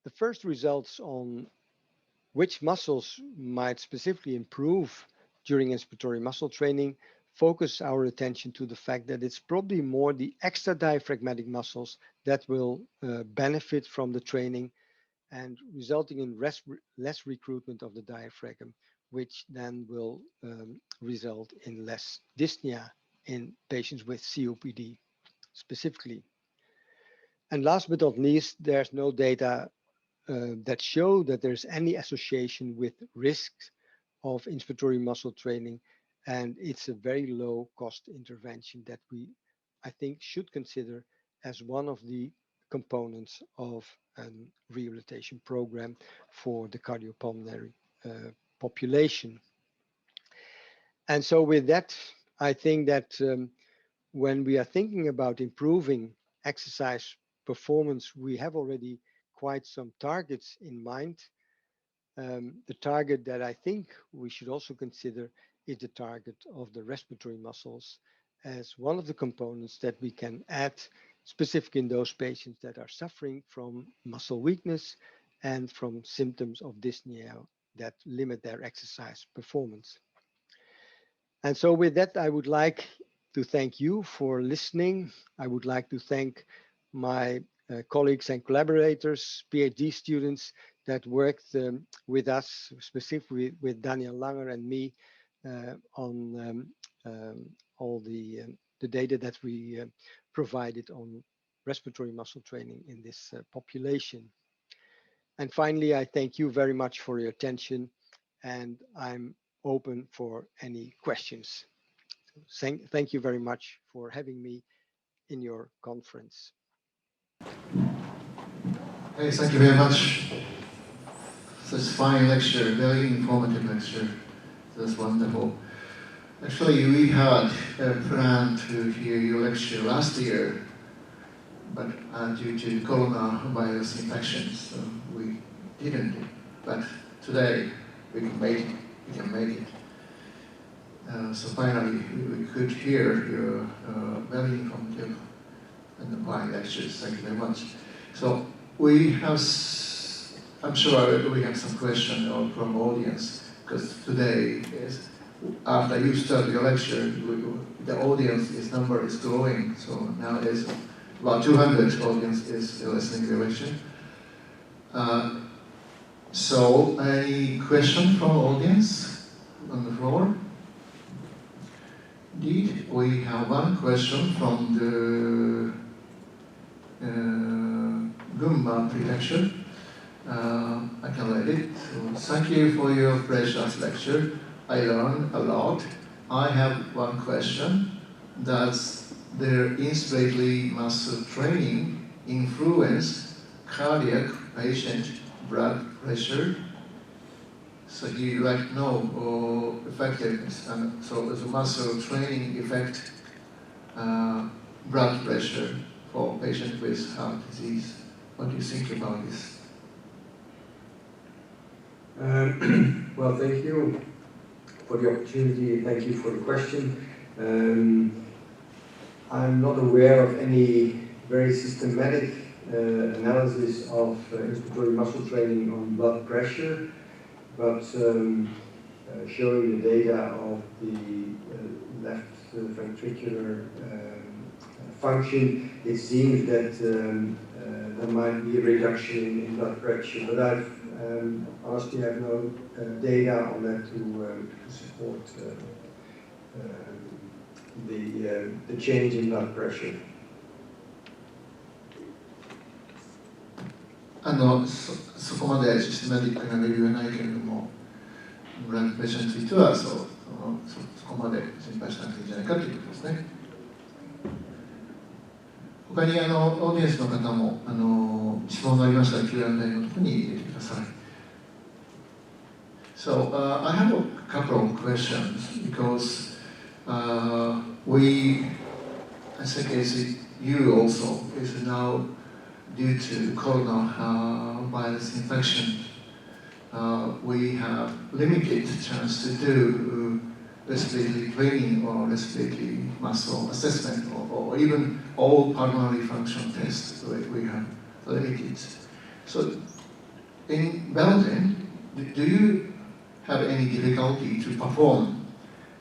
The first results on which muscles might specifically improve during inspiratory muscle training focus our attention to the fact that it's probably more the extra diaphragmatic muscles that will benefit from the training and resulting in less recruitment of the diaphragm, which then will result in less dyspnea in patients with COPD specifically. And last but not least, there's no data that show that there's any association with risks of inspiratory muscle training, and it's a very low cost intervention that we, I think, should consider as one of the components of a rehabilitation program for the cardiopulmonary population. And so with that, I think that when we are thinking about improving exercise performance, we have already quite some targets in mind. The target that I think we should also consider is the target of the respiratory muscles as one of the components that we can add specifically in those patients that are suffering from muscle weakness and from symptoms of dyspnea that limit their exercise performance. And so with that, I would like to thank you for listening. I would like to thank my colleagues and collaborators, PhD students that worked with us, specifically with Daniel Langer and me, on all the data that we provided on respiratory muscle training in this population. And finally, I thank you very much for your attention, and I'm open for any questions. Thank you very much for having me in your conference. Hey, thank you very much. Such fine lecture, very informative lecture. That's wonderful. Actually, we had a plan to hear your lecture last year, but due to coronavirus infections, so we didn't. But today we can make it. So finally, we could hear your very informative and fine lectures. Thank you very much. So we have, I'm sure we have some questions from audience, because today is, after you start your lecture, the audience number is growing. So now there's about 200 audience is listening to the lecture. So any question from audience on the floor? Indeed, we have one question from the Gunma Prefecture. I can read it. So, thank you for your precious lecture. I learned a lot. I have one question. Does their inspiratory muscle training influence cardiac patient blood pressure? So you like know effectiveness, and so the muscle training affect blood pressure for patients with heart disease. What do you think about this? Well, thank you for the opportunity. Thank you for the question. I'm not aware of any very systematic analysis of inspiratory muscle training on blood pressure, but showing the data of the left ventricular function, it seems that there might be a reduction in blood pressure, but I've honestly have no data on that to support the change in blood pressure. そこまでシステマティックなレビューはないけれども、ブラッドプレッシャーについてはそこまで心配しなくていいんじゃないかということですね。他にオーディエンスの方も質問がありましたら Q&A のところに入れてください。So I have a couple of questions because we, I think as you also is now due to coronavirus infection, we have limited chance to do respiratory training or respiratory muscle assessment or even all pulmonary function tests we have limited. So in Belgium, do you have any difficulty to perform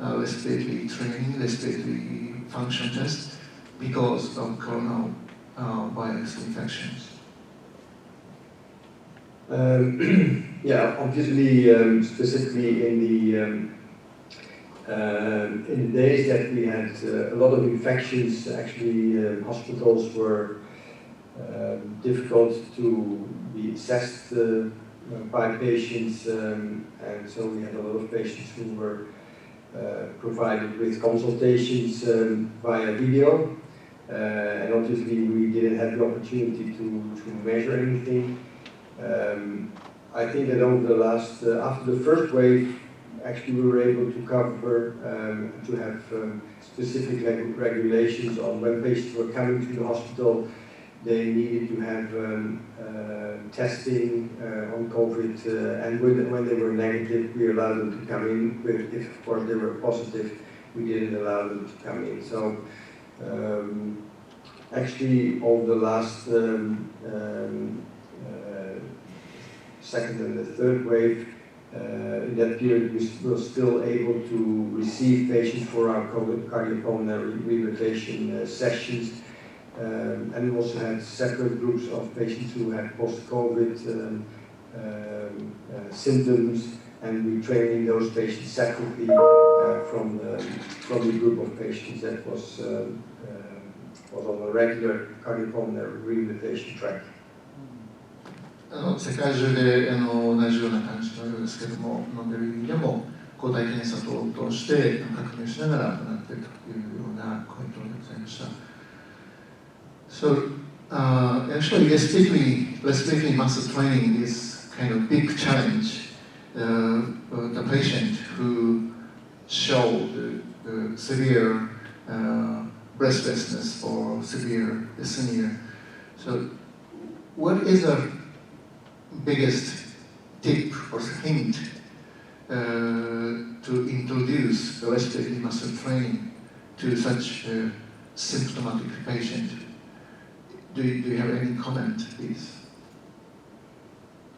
respiratory training, respiratory function tests because of coronavirus infections? Yeah, obviously, specifically in the days that we had a lot of infections, actually hospitals were difficult to be assessed by patients, and so we had a lot of patients who were provided with consultations via video, and obviously we didn't have the opportunity to measure anything. I think that over the last, after the first wave, actually we were able to cover, to have specific regulations on when patients were coming to the hospital. They needed to have testing on COVID, and when they were negative, we allowed them to come in. If of course they were positive, we didn't allow them to come in. So actually over the last second and the third wave. In that period, we were still able to receive patients for our cardiopulmonary rehabilitation sessions. And we also had separate groups of patients who had post-COVID symptoms, and we trained those patients separately from the group of patients that was on a regular cardiopulmonary rehabilitation track. 世界中で同じような感じのようですけれども、ベルギーでも抗体検査等を通して確認しながら行っているというようなコメントでございました。So, actually, respiratory muscle training is kind of big challenge. The patient who showed severe breathlessness or severe dyspnea. So, what is the biggest tip or hint to introduce the respiratory muscle training to such a symptomatic patient? Do you have any comment, please?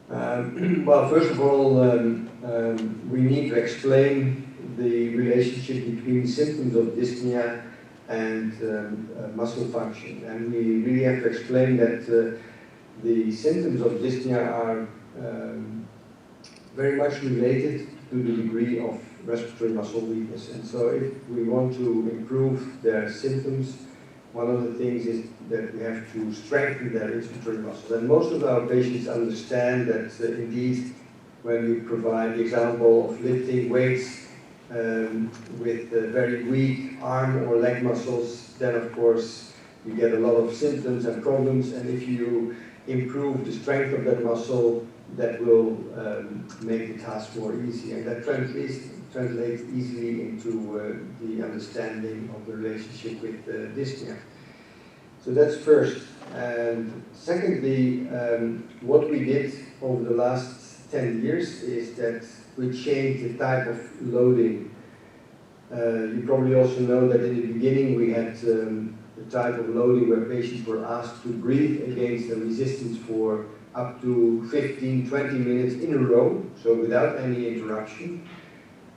Well, first of all, we need to explain the relationship between symptoms of dyspnea and muscle function. And we really have to explain that the symptoms of dyspnea are very much related to the degree of respiratory muscle weakness. And so if we want to improve their symptoms, one of the things is that we have to strengthen their respiratory muscles. And most of our patients understand that indeed, when we provide the example of lifting weights with very weak arm or leg muscles, then of course you get a lot of symptoms and problems. And if you improve the strength of that muscle, that will make the task more easy. And that translates easily into the understanding of the relationship with dyspnea. So that's first. And secondly, what we did over the last 10 years is that we changed the type of loading. You probably also know that in the beginning we had the type of loading where patients were asked to breathe against the resistance for up to 15-20 minutes in a row, so without any interruption,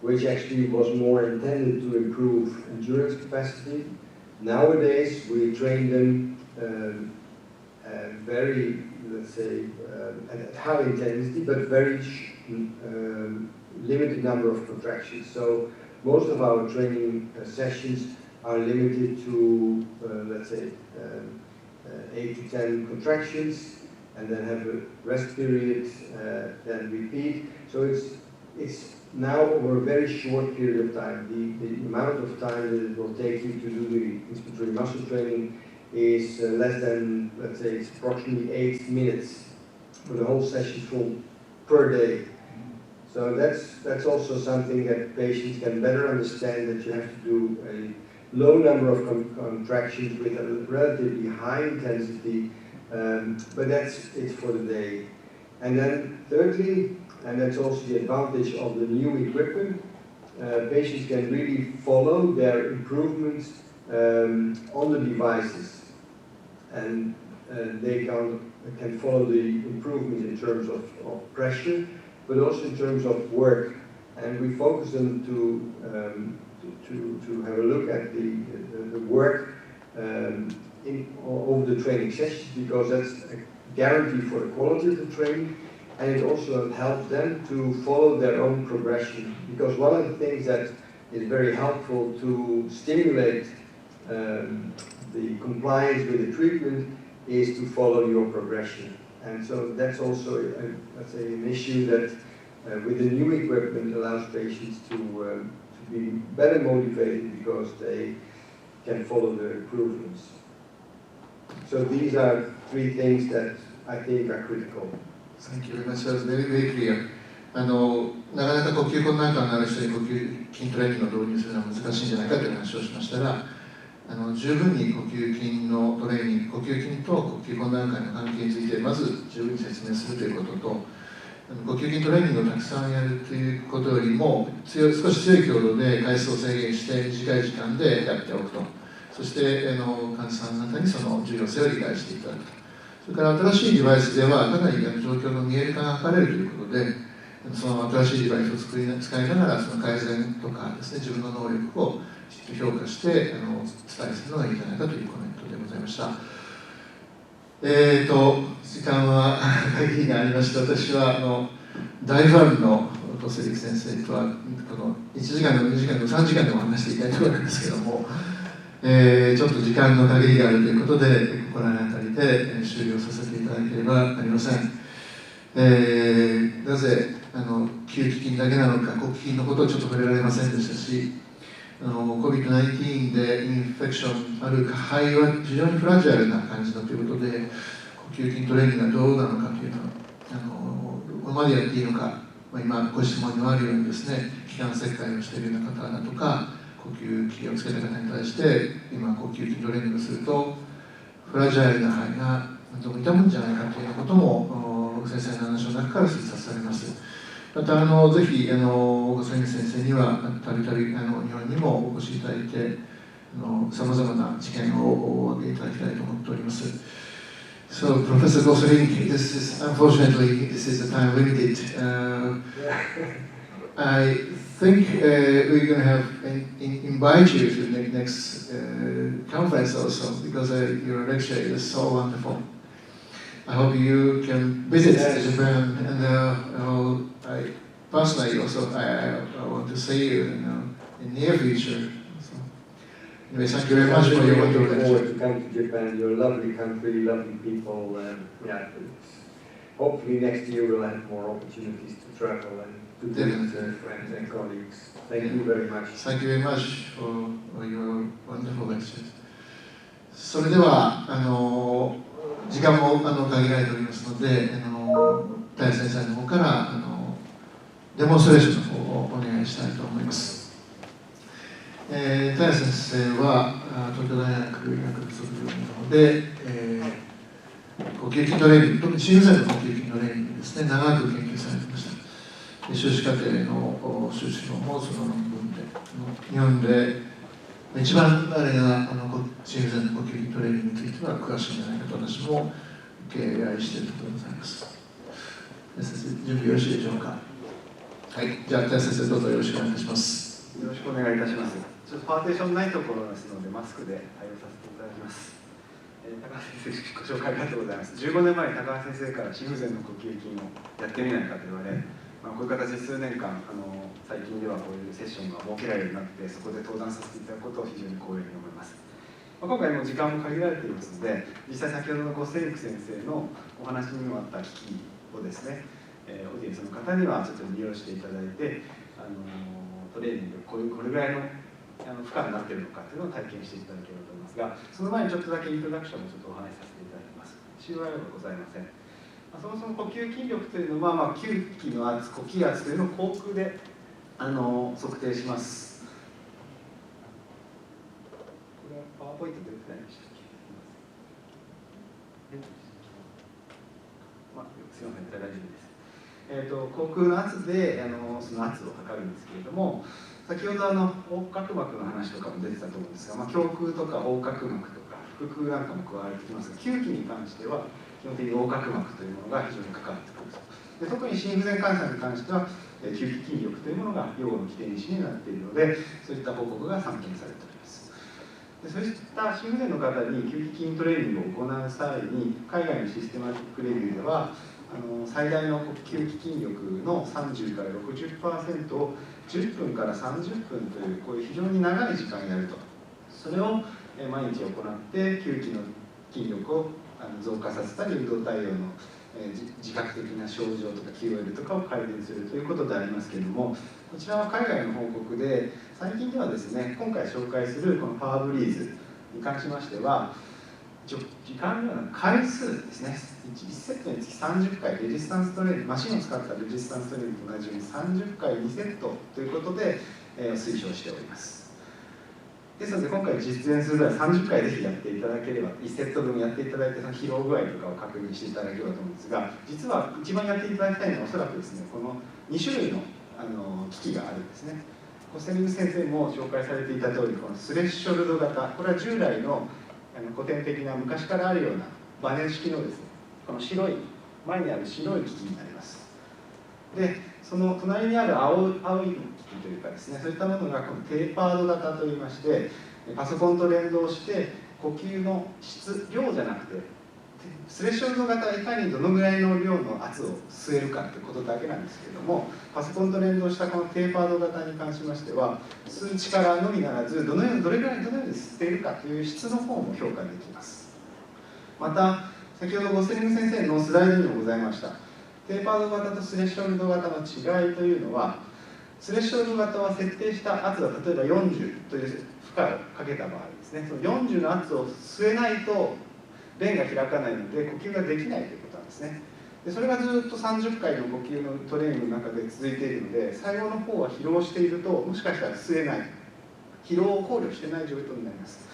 which actually was more intended to improve endurance capacity. Nowadays, we train them very, let's say, at high intensity, but very limited number of contractions. So most of our training sessions are limited to, let's say, 8 to 10 contractions, and then have a rest period, then repeat. So it's now over a very short period of time. The amount of time that it will take you to do the inspiratory muscle training is less than, let's say, it's approximately 8 minutes for the whole session full per day. So that's also something that patients can better understand, that you have to do a low number of contractions with a relatively high intensity, but that's it for the day. And then thirdly, and that's also the advantage of the new equipment, patients can really follow their improvements on the devices. And they can follow the improvements in terms of pressure, but also in terms of work. And we focus them to have a look at the work over the training sessions, because that's a guarantee for the quality of the training, and it also helps them to follow their own progression. Because one of the things that is very helpful to stimulate the compliance with the treatment is to follow your progression. And so that's also, let's say, an issue that with the new equipment allows patients to be better motivated because they can follow their improvements. So these are 3 things that I think are critical. Thank you very much. That's very, very clear. なかなか呼吸困難感のある人に呼吸筋トレーニングを導入するのは難しいんじゃないかという話をしましたら、十分に呼吸筋のトレーニング、呼吸筋と呼吸困難感の関係についてまず十分に説明するということと、呼吸筋トレーニングをたくさんやるということよりも少し強い強度で回数を制限して短い時間でやっておくと、そして患者さん方にその重要性を理解していただくと、れから新しいデバイスではかなり状況の見える化が図れるということで、その新しいデバイスを使いながらその改善とかですね、自分の能力を評価して伝えするのがいいんじゃないかというコメントでございました。時間は限りがありまして、私は大ファンのゴセリク先生とはこの1時間でも2時間でも3時間でも話していただいたわけですけども、ちょっと時間の限りがあるということで、心当たりで終了させていただければなりません。なぜ吸気筋だけなのか、呼吸筋のことをちょっと触れられませんでしたし、COVID-19 でインフェクションある肺は非常にフラジュアルな感じだということで、呼吸筋トレーニングがどうなのかというのは、どこまでやっていいのか、今ご質問にもあるようにですね、気管切開をしているような方だとか、呼吸器をつけた方に対して、今呼吸筋トレーニングをすると、フラジュアルな肺がどう痛むんじゃないかというようなことも、先生の話の中から推察されます。またぜひゴセリン先生にはたびたび日本にもお越しいただいてさまざまな知見をお上げいただきたいと思っております。So, Professor Gosselink, unfortunately, this is a time limited. I think we're going to have invite you to the next conference also, because your lecture is so wonderful. I hope you can visit Japan, and I personally also I want to see you in near future. So, anyway, thank you very much for your wonderful lecture. Forward to come to Japan. You're a lovely country, lovely people, and hopefully next year we'll have more opportunities to travel and to visit friends and colleagues. Thank you very much. Thank you very much for your wonderful lectures. それでは時間も限られておりますので、大先生の方からデモンストレーションの方をお願いしたいと思います。大先生は東京大学医学部附属病院の方で、呼吸筋トレーニング、特に心不全の呼吸筋トレーニングですね、長く研究されていました。修士課程の修士論もその論文で、日本で一番あれが心不全の呼吸筋トレーニングについては詳しいんじゃないかと私も敬愛しているところでございます。先生、準備よろしいでしょうか。はい、じゃあ大先生どうぞよろしくお願いいたします。よろしくお願いいたします。ちょっとパーテーションないところですのでマスクで対応させていただきます。高橋先生ご紹介ありがとうございます。15年前に高橋先生から心不全の呼吸筋をやってみないかと言われ、こういう形で数年間最近ではこういうセッションが設けられるようになってそこで登壇させていただくことを非常に光栄に思います。今回も時間も限られていますので、実際先ほどのゴセリク先生のお話にもあった機器をですね、オーディエンスの方にはちょっと利用していただいて、トレーニングこれぐらいの負荷になっているのかというのを体験していただければと思いますが、その前にちょっとだけイントロダクションをちょっとお話しさせていただきます。CYO はございません。そもそも呼吸筋力というのは、吸気の圧、呼吸圧というのを口腔で測定します。これはパワーポイント出てないでしたっけ？すいません、大丈夫です。口腔の圧でその圧を測るんですけれども、先ほど横隔膜の話とかも出てたと思うんですが、胸腔とか横隔膜とか腹腔なんかも加われてきますが、吸気に関しては基本的に横隔膜というものが非常に関わってくると。で特に心不全患者に関しては吸気筋力というものが用の規定因子になっているので、そういった報告が散見されております。でそういった心不全の方に吸気筋トレーニングを行う際に、海外のシステマティックレビューでは最大の吸気筋力の30から 60% を10分から30分というこういう非常に長い時間やると。それを毎日行って吸気の筋力を増加させたり、運動対応の自覚的な症状とか QOL とかを改善するということでありますけれども、こちらは海外の報告で、最近ではですね、今回紹介するこのパワーブリーズに関しましては、時間のような回数ですね、1セットにつき30回レジスタンストレーニング、マシンを使ったレジスタンストレーニングと同じように30回2セットということで、推奨しております。ですので今回実演するのは30回ぜひやっていただければ、1セット分やっていただいて、その疲労具合とかを確認していただければと思うんですが、実は一番やっていただきたいのはおそらくですね、この2種類の機器があるんですね。ゴセリング先生も紹介されていた通り、このスレッショルド型、これは従来の古典的な昔からあるようなバネ式のですね、この白い前にある白い機器になります。でその隣にある青い機器というかですね、そういったものがこのテーパード型といいまして、パソコンと連動して呼吸の質、量じゃなくてスレッショルド型はいかにどのぐらいの量の圧を吸えるかということだけなんですけれども、パソコンと連動したこのテーパード型に関しましては、吸う力のみならずどれぐらいどのように吸っているかという質の方も評価できます。また先ほどゴスリング先生のスライドにもございましたテーパード型とスレッショルド型の違いというのは、スレッショルド型は設定した圧が例えば40という負荷をかけた場合ですね、その40の圧を吸えないと弁が開かないので呼吸ができないということなんですね。でそれがずっと30回の呼吸のトレーニングの中で続いているので、最後の方は疲労しているともしかしたら吸えない、疲労を考慮してない状況になります。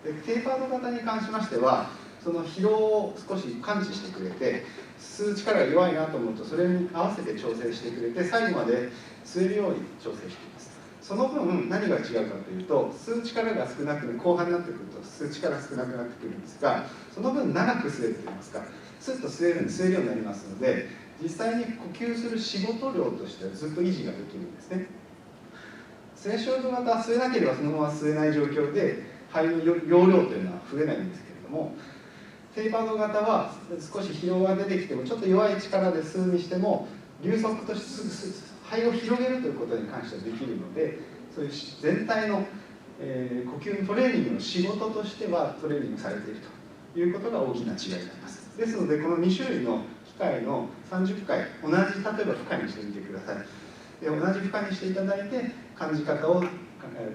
でテーパード型に関しましては、その疲労を少し感知してくれて、吸う力が弱いなと思うとそれに合わせて調整してくれて、最後まで吸えるように調整しています。その分何が違うかというと、吸う力が少なく後半になってくると吸う力が少なくなってくるんですが、その分長く吸えるといいますか、スッと吸えるようになりますので、実際に呼吸する仕事量としてはずっと維持ができるんですね。スレッショルド型は吸えなければそのまま吸えない状況で肺の容量というのは増えないんですけれども、テーパード型は少し疲労が出てきてもちょっと弱い力で吸うにしても流速として肺を広げるということに関してはできるので、そういう全体の、呼吸のトレーニングの仕事としてはトレーニングされているということが大きな違いになります。ですのでこの2種類の機械の30回同じ例えば負荷にしてみてください。で同じ負荷にしていただいて感じ方をやっ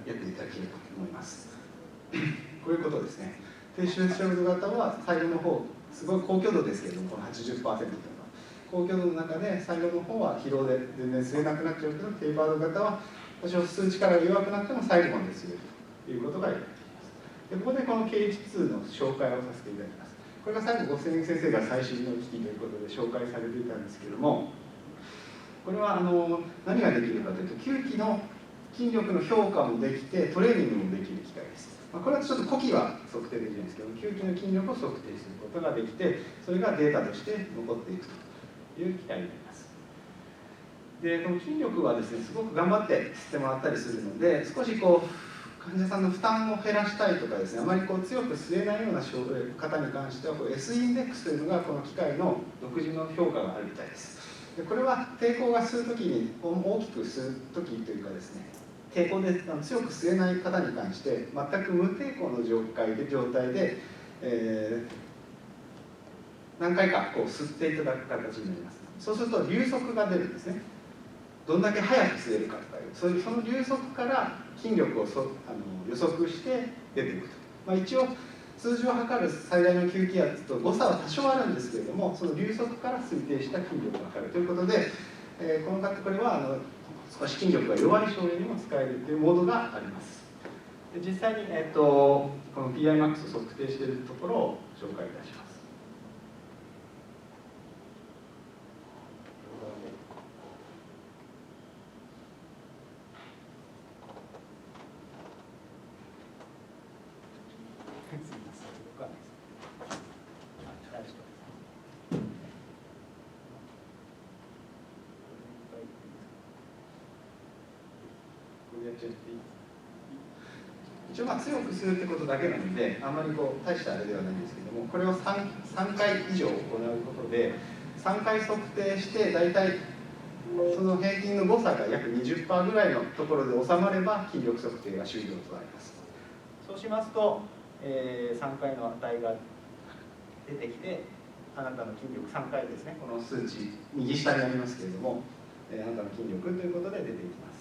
ていただければと思います。こういうことですね。低周波ショルド型は最後の方すごい高強度ですけれども、この 80% というのは高強度の中で最後の方は疲労で全然吸えなくなっちゃうけど、テーパード型は多少吸う力が弱くなっても最後まで吸えるということが言われています。でここでこの KH2 の紹介をさせていただきます。これが最後ゴスリング先生が最新の機器ということで紹介されていたんですけれども、これは何ができるかというと、吸気の筋力の評価もできてトレーニングもできる機械です。これはちょっと呼気は測定できないんですけど、吸気の筋力を測定することができて、それがデータとして残っていくという機械になります。でこの筋力はですね、すごく頑張って吸ってもらったりするので、少しこう患者さんの負担を減らしたいとかですね、あまりこう強く吸えないような方に関してはS インデックスというのがこの機械の独自の評価があるみたいです。でこれは抵抗が吸う時に大きく吸う時というかですね、抵抗で強く吸えない方に関して全く無抵抗の状態で、何回かこう吸っていただく形になります。そうすると流速が出るんですね。どんだけ速く吸えるかとかいう、その流速から筋力を予測して出ていくと、一応数字を測る最大の吸気圧と誤差は多少あるんですけれども、その流速から推定した筋力を測るということで、これは少し筋力が弱い症例にも使えるというモードがあります。で実際に、この PIMAX を測定しているところを紹介いたします。一応強く吸うってことだけなのであんまり大したあれではないんですけども、これを 3回以上行うことで3回測定して大体その平均の誤差が約 20% ぐらいのところで収まれば筋力測定が終了となります。そうしますと、3回の値が出てきて、あなたの筋力3回ですね、この数値右下にありますけれども、あなたの筋力ということで出ていきます。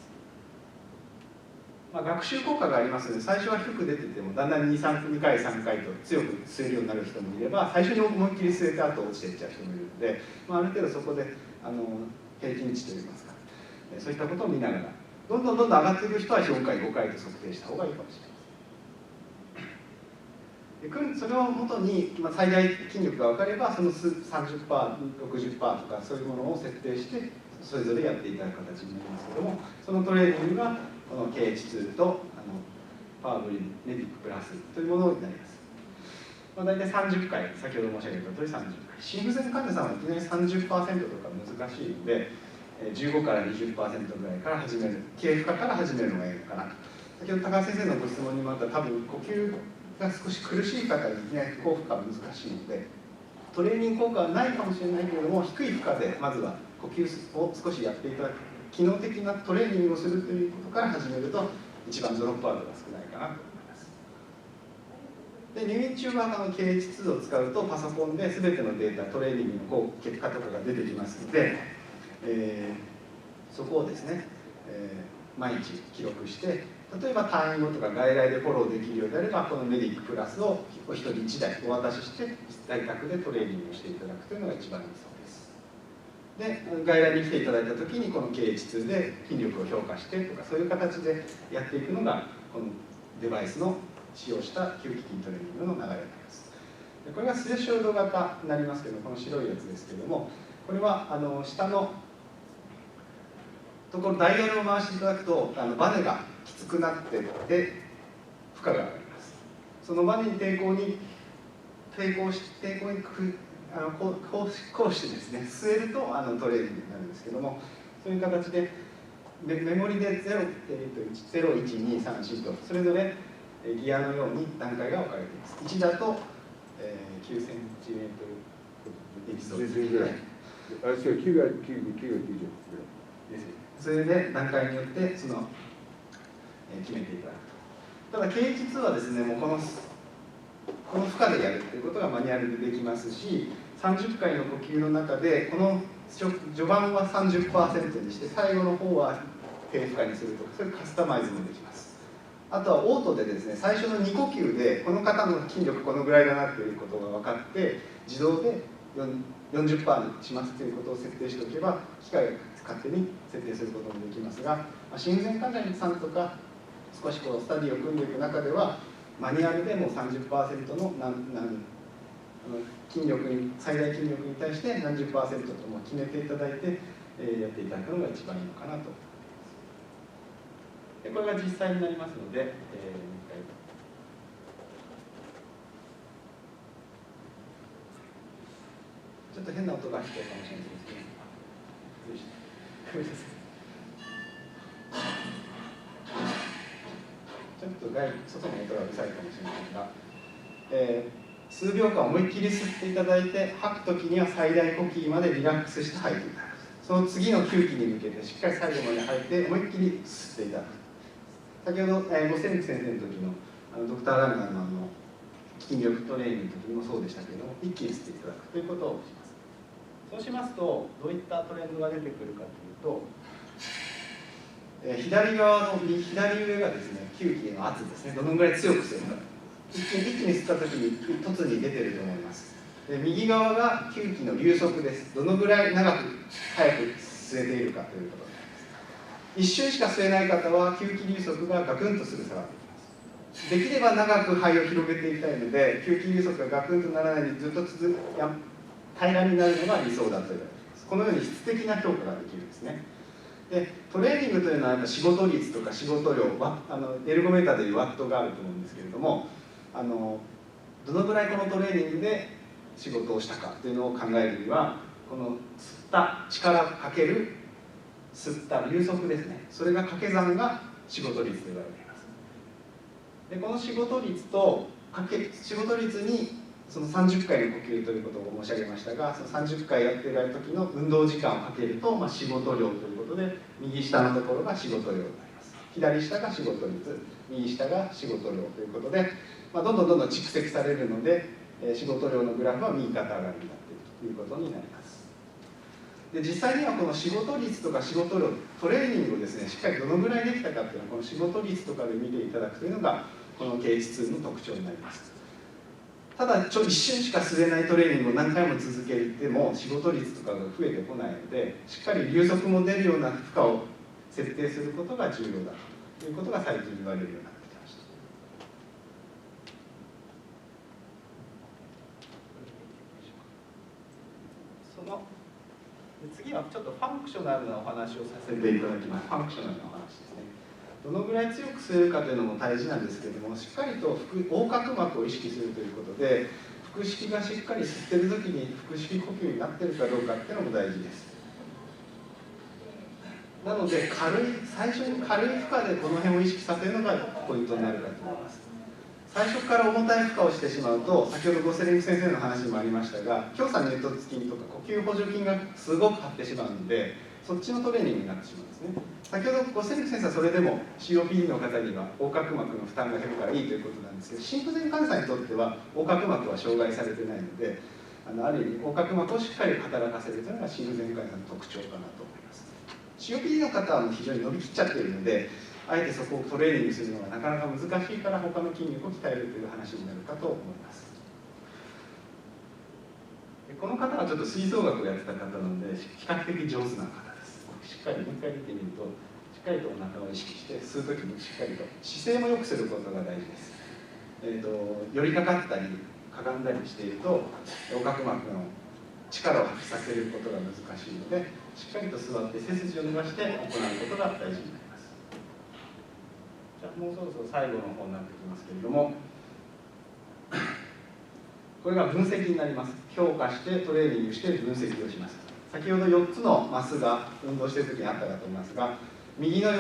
学習効果がありますので、最初は低く出ててもだんだん2回3回と強く吸えるようになる人もいれば、最初に思いっきり吸えて後落ちていっちゃう人もいるので、ある程度そこで平均値といいますか、そういったことを見ながらどんどん上がっていく人は4回5回と測定した方がいいかもしれません。でそれをもとに最大筋力が分かれば、その 30%、60% とかそういうものを設定してそれぞれやっていただく形になりますけども、そのトレーニングがこの KH2 とパワーブリメディックプラスというものになります。大体30回、先ほど申し上げた通り30回心不全患者さんはいきなり 30% とか難しいので、15から 20% ぐらいから始める、軽負荷から始めるのがいいのかなと。先ほど高橋先生のご質問にもあった、多分呼吸が少し苦しい方にね、高負荷は難しいので、トレーニング効果はないかもしれないけれども、低い負荷でまずは呼吸を少しやっていただく、機能的なトレーニングをするということから始めると、一番ドロップアウトが少ないかなと思います。で、入院中はKH2を使うと、パソコンで全てのデータ、トレーニングの結果とかが出てきますので、そこをですね、毎日記録して、例えば退院後とか外来でフォローできるようであれば、このメディックプラスをお一人1台お渡しして、在宅でトレーニングをしていただくというのが一番理想です。で、外来に来ていただいたときに、この KH2 で筋力を評価してとか、そういう形でやっていくのが、このデバイスの使用した吸気筋トレーニングの流れになります。で、これがスレッショルド型になりますけど、この白いやつですけども、これは下のところ、ダイヤルを回していただくと、バネがきつくなっていって負荷が上がります。そのバネに抵抗してこうしてですね、据えるとトレーニングになるんですけども、そういう形でメモリで 0.1、0、1、2、3、4とそれぞれギアのように段階が分かれています。1だと、9センチメートルエピソードぐらい。9が90です。それで段階によって決めていただくと。ただ KH2 はですね、もうこの負荷でやるということがマニュアルでできますし、30回の呼吸の中でこの序盤は 30% にして最後の方は低負荷にするとか、そういうカスタマイズもできます。あとはオートでですね、最初の2呼吸でこの方の筋力このぐらいだなということが分かって、自動で40% にしますということを設定しておけば、機械が勝手に設定することもできますが、心不全患者さんとか少しスタディを組んでいく中では、マニュアルでも 30% の筋力に、最大筋力に対して何十%とも決めていただいて、やっていただくのが一番いいのかなと思います。で、これが実際になりますので、ちょっと変な音が聞こえるかもしれないですね。ちょっと外の音がうるさいかもしれないが、数秒間思いっきり吸っていただいて、吐くときには最大呼吸までリラックスして吐いていただく。その次の吸気に向けてしっかり最後まで吐いて思いっきり吸っていただく。先ほどゴセリンク先生の時のドクター・ランナーの筋力トレーニングの時もそうでしたけれども、一気に吸っていただくということをします。そうしますと、どういったトレンドが出てくるかというと、左側の左上がですね、吸気の圧ですね、どのぐらい強く吸えるか。一気に吸ったときに突に出てると思います。で、右側が吸気の流速です。どのぐらい長く早く吸えているかということになります。一瞬しか吸えない方は吸気流速がガクンとすぐ下がってきます。できれば長く肺を広げていきたいので、吸気流速がガクンとならないようにずっと平らになるのが理想だと言われています。このように質的な評価ができるんですね。で、トレーニングというのはやっぱ仕事率とか仕事量、エルゴメーターでいうワットがあると思うんですけれども、どのぐらいこのトレーニングで仕事をしたかというのを考えるには、この吸った力かける吸った流速ですね、それが掛け算が仕事率と言われています。で、この仕事率にその30回の呼吸ということを申し上げましたが、その30回やっている時の運動時間をかけると、仕事量ということで、右下のところが仕事量になります。左下が仕事率、右下が仕事量ということで、どんどん蓄積されるので、仕事量のグラフは右肩上がりになっているということになります。で、実際にはこの仕事率とか仕事量、トレーニングをですね、しっかりどのぐらいできたかっていうのは、この仕事率とかで見ていただくというのが、この KH2 の特徴になります。ただ一瞬しか吸えないトレーニングを何回も続けても仕事率とかが増えてこないので、しっかり流速も出るような負荷を設定することが重要だということが最近言われるようになってきました。次はちょっとファンクショナルなお話をさせていただきます。ファンクショナルなお話ですね。どのぐらい強く吸えるかというのも大事なんですけれども、しっかりと横隔膜を意識するということで、腹腹式がしっかり吸ってる時に腹式呼吸になってるかどうかっていうのも大事です。なので最初に軽い負荷でこの辺を意識させるのがポイントになるかと思います。最初から重たい負荷をしてしまうと、先ほどゴセリンク先生の話にもありましたが、強鎖乳突筋とか呼吸補助筋がすごく張ってしまうので、そっちのトレーニングになってしまうんですね。先ほどゴセリンク先生はそれでも COPD の方には横隔膜の負担が減るからいいということなんですけど、心不全患者さんにとっては横隔膜は障害されてないので、ある意味横隔膜をしっかり働かせるというのが心不全患者さんの特徴かなと思います。COPD の方はもう非常に伸びきっちゃっているので、あえてそこをトレーニングするのがなかなか難しいから他の筋力を鍛えるという話になるかと思います。この方はちょっと吹奏楽をやってた方なので比較的上手な方です。しっかりもう一回見てみると、しっかりとお腹を意識して吸う時にしっかりと姿勢も良くすることが大事です。寄りかかったりかがんだりしていると横隔膜の力を発揮させることが難しいので、しっかりと座って背筋を伸ばして行うことが大事になります。じゃあもうそろそろ最後の方になってきますけれども、これが分析になります。評価してトレーニングして分析をします。先ほど4つのマスが運動している時にあったかと思いますが、右の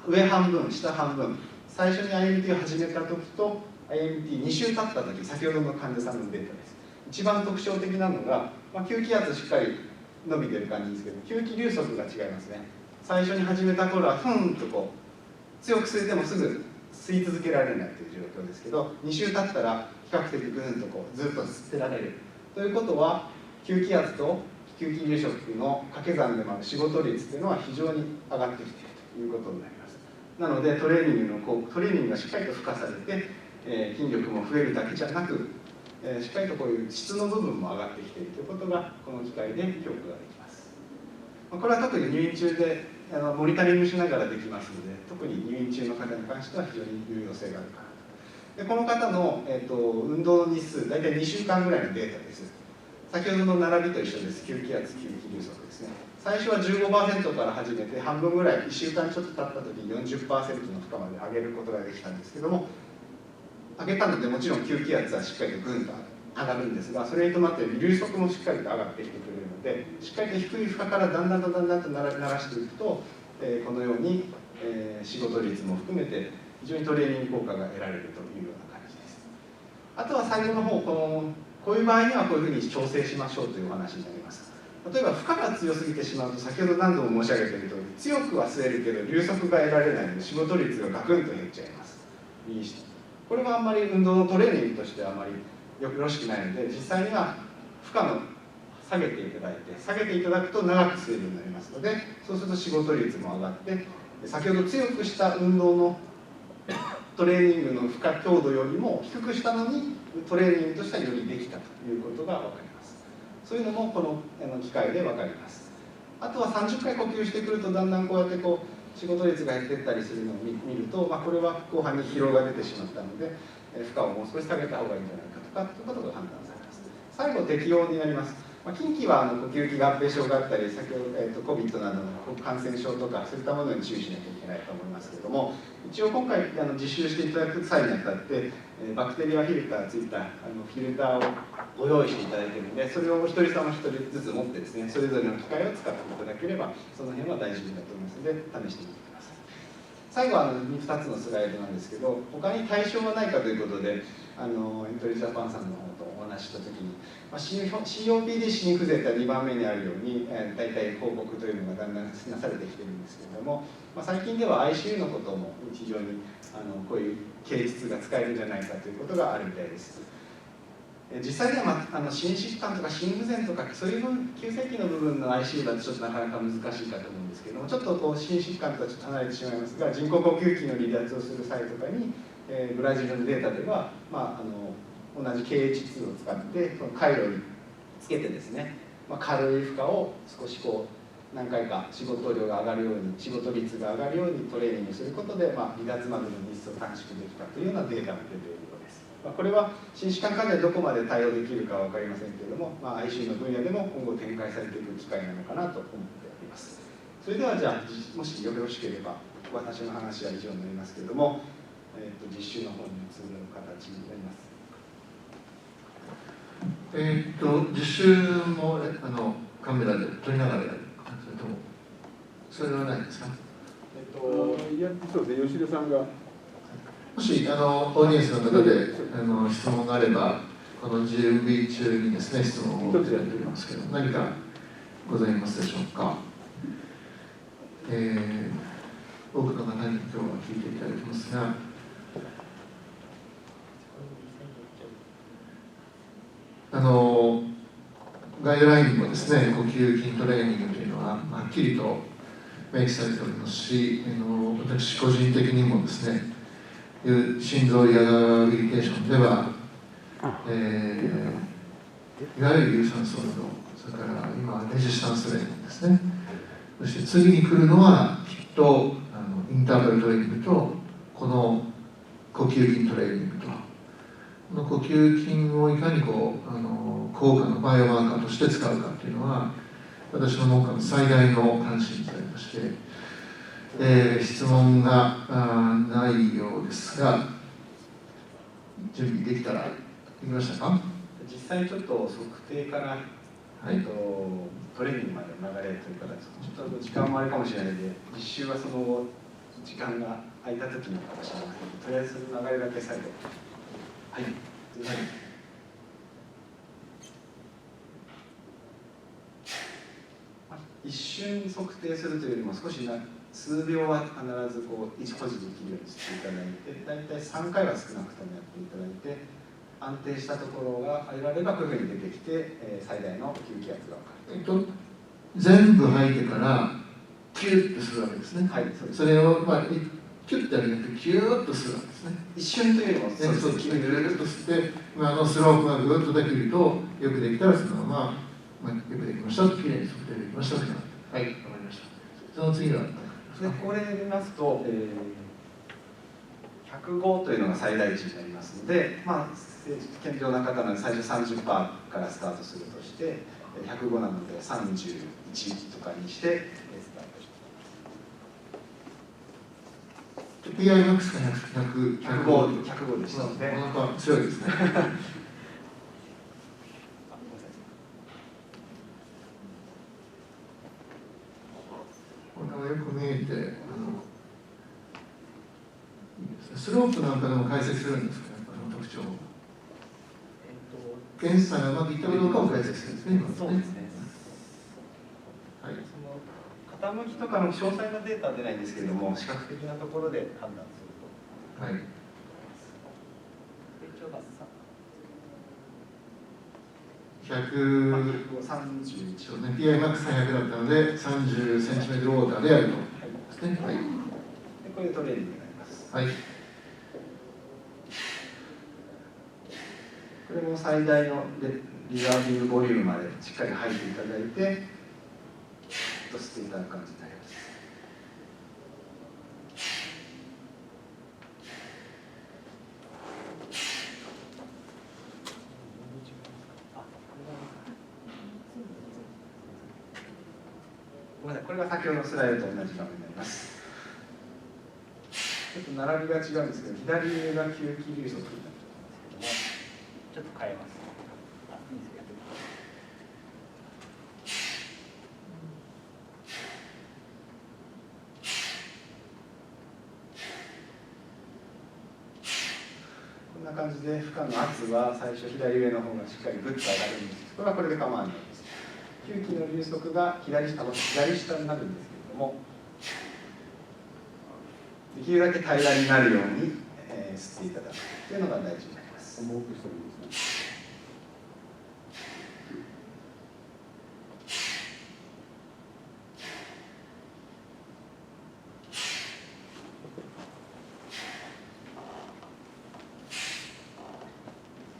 上半分下半分、最初に IMT を始めた時と IMT2 週経った時、先ほどの患者さんのデータです。一番特徴的なのが、吸気圧しっかり伸びてる感じですけど、吸気流速が違いますね。最初に始めた頃はふんとこう強く吸えてもすぐ吸い続けられないという状況ですけど、2週経ったら比較的ぐんとこうずっと吸ってられるということは、吸気圧と吸気流速の掛け算でもある仕事率というのは非常に上がってきているということになります。なのでトレーニングがしっかりと付加されて、筋力も増えるだけじゃなく、しっかりとこういう質の部分も上がってきているということがこの機会で評価ができます。これは特に入院中でモニタリングしながらできますので、特に入院中の方に関しては非常に有用性があるかなと。でこの方の、運動日数、大体2週間ぐらいのデータです。先ほどの並びと一緒です。吸気圧、吸気流速ですね。最初は 15% から始めて、半分ぐらい、1週間ちょっと経った時に 40% の負荷まで上げることができたんですけども、上げたのでもちろん吸気圧はしっかりとぐんと上がるんですが、それに伴って流速もしっかりと上がってきてくれるので、しっかりと低い負荷からだんだんと鳴らしていくと、このように、仕事率も含めて非常にトレーニング効果が得られるというような感じです。あとは最後の方、こういう場合にはこういうふうに調整しましょうというお話になります。例えば負荷が強すぎてしまうと、先ほど何度も申し上げているとおり、強くは吸えるけど流速が得られないので仕事率がガクンと減っちゃいます。右下、これはあんまり運動のトレーニングとしてはあまりよろしくないので、実際には負荷の下げていただいて、下げていただくと長く吸えるようになりますので、そうすると仕事率も上がって、先ほど強くした運動のトレーニングの負荷強度よりも低くしたのにトレーニングとしてはよりできたということが分かります。そういうのもこの機会で分かります。あとは30回呼吸してくると、だんだんこうやって仕事率が減っていったりするのを見ると、これは後半に疲労が出てしまったので、負荷をもう少し下げた方がいいんじゃないかということが判断されます。最後、適用になります。近畿は呼吸器合併症があったり、先ほど、COVID などの感染症とかそういったものに注意しなきゃいけないと思いますけれども、一応今回実習していただく際にあたって、バクテリアフィルターついたフィルターをご用意していただいているので、それをお一人様一人ずつ持ってですね、それぞれの機械を使っていただければ、その辺は大丈夫だと思いますので、試してみてください。最後は2つのスライドなんですけど、他に対象はないかということで、エントリージャパンさんの方とお話ししたときに、COPD 心不全が2番目にあるように、大体報告というのがだんだんなされてきているんですけれども、最近では ICU のことも非常にこういう形質が使えるんじゃないかということがあるみたいです。実際には、心疾患とか心不全とかそういう急性期の部分の ICU だとちょっとなかなか難しいかと思うんですけども、ちょっと心疾患とはちょっと離れてしまいますが、人工呼吸器の離脱をする際とかに、ブラジルのデータでは、同じ KH2 を使って回路につけてですね、軽い負荷を少し何回か仕事量が上がるように、仕事率が上がるようにトレーニングすることで、離脱までの日数を短縮できたというようなデータが出ているようです。これは心疾患患者にどこまで対応できるかは分かりませんけれども、ICU の分野でも今後展開されていく機会なのかなと思っております。それではじゃあ、もしよろしければ私の話は以上になりますけれども、実習の方に移る形になります。実習もカメラで撮りながらやる、それともそれはないですか？いや、そうですね、吉田さんが。もしオーディエンスの方で質問があれば、この準備中にですね、質問をいただいておりますけど、何かございますでしょうか？多くの方に今日は聞いていただきますが、ガイドラインにもですね、呼吸筋トレーニングというのははっきりと明記されておりますし、私個人的にもですね、心臓リハビリテーションでは、いわゆる有酸素運動、それから今レジスタンストレーニングですね、そして次に来るのはきっとインターバルトレーニングとこの呼吸筋トレーニングと、この呼吸筋をいかに効果のバイオマーカーとして使うかというのは私の目下の最大の関心でありまして、質問がないようですが、準備できたらできましたか？実際ちょっと測定から、はい、トレーニングまでの流れという形、ちょっと時間もあるかもしれないので、実習はその後時間が空いた時にかもしれませんので、とりあえず流れだけ最後。はい。はい、一瞬測定するというよりも少し数秒は必ず維持保持できるようにしていただいて、大体3回は少なくともやっていただいて、安定したところが得られればこういうふうに出てきて、最大の吸気圧が分かる。全部吐いてからキュッとするわけですね。はい、そうです。それを、キュッとやるんじゃなくてキューッとするわけですね。一瞬というよりもそうですね、ぐるっと吸って、スロープがぐっとできると、よくできたらそのまま、よくできました、きれいに測定できました。はい、わかりました。その次はこれで見ますと、105というのが最大値になりますので、健常な方なので最初 30% からスタートするとして、105なので31とかにしてスタートします。PI マックスが105でしたので、なかなか強いですね。これはよく見えて、スロープなんかでも解析するんですか、特徴を。検査がうまくいったかどうかを解析するんですね、そうですね。はい。傾きとかの詳細なデータは出ないんですけれども、視覚的なところで判断すると。はい。131そうね、PI マックスが100だったので、30センチメートルウォーターでやるとですね。はい。でこれでトレーニングになります。はい。これも最大のリザービングボリュームまでしっかり吐いていただいて、吸っていただく感じになります。ごめんなさい、これが先ほどのスライドと同じ画面になります。ちょっと並びが違うんですけど、左上が吸気流速になってますけども、ちょっと変えます。いいですか？こんな感じで負荷の圧は最初左上の方がしっかりグッと上がるんです。これはこれで構わないです。吸気の流速が左下になるんですけれども、できるだけ平らになるように、吸っていただくというのが大事になります。重くしてもいいですね。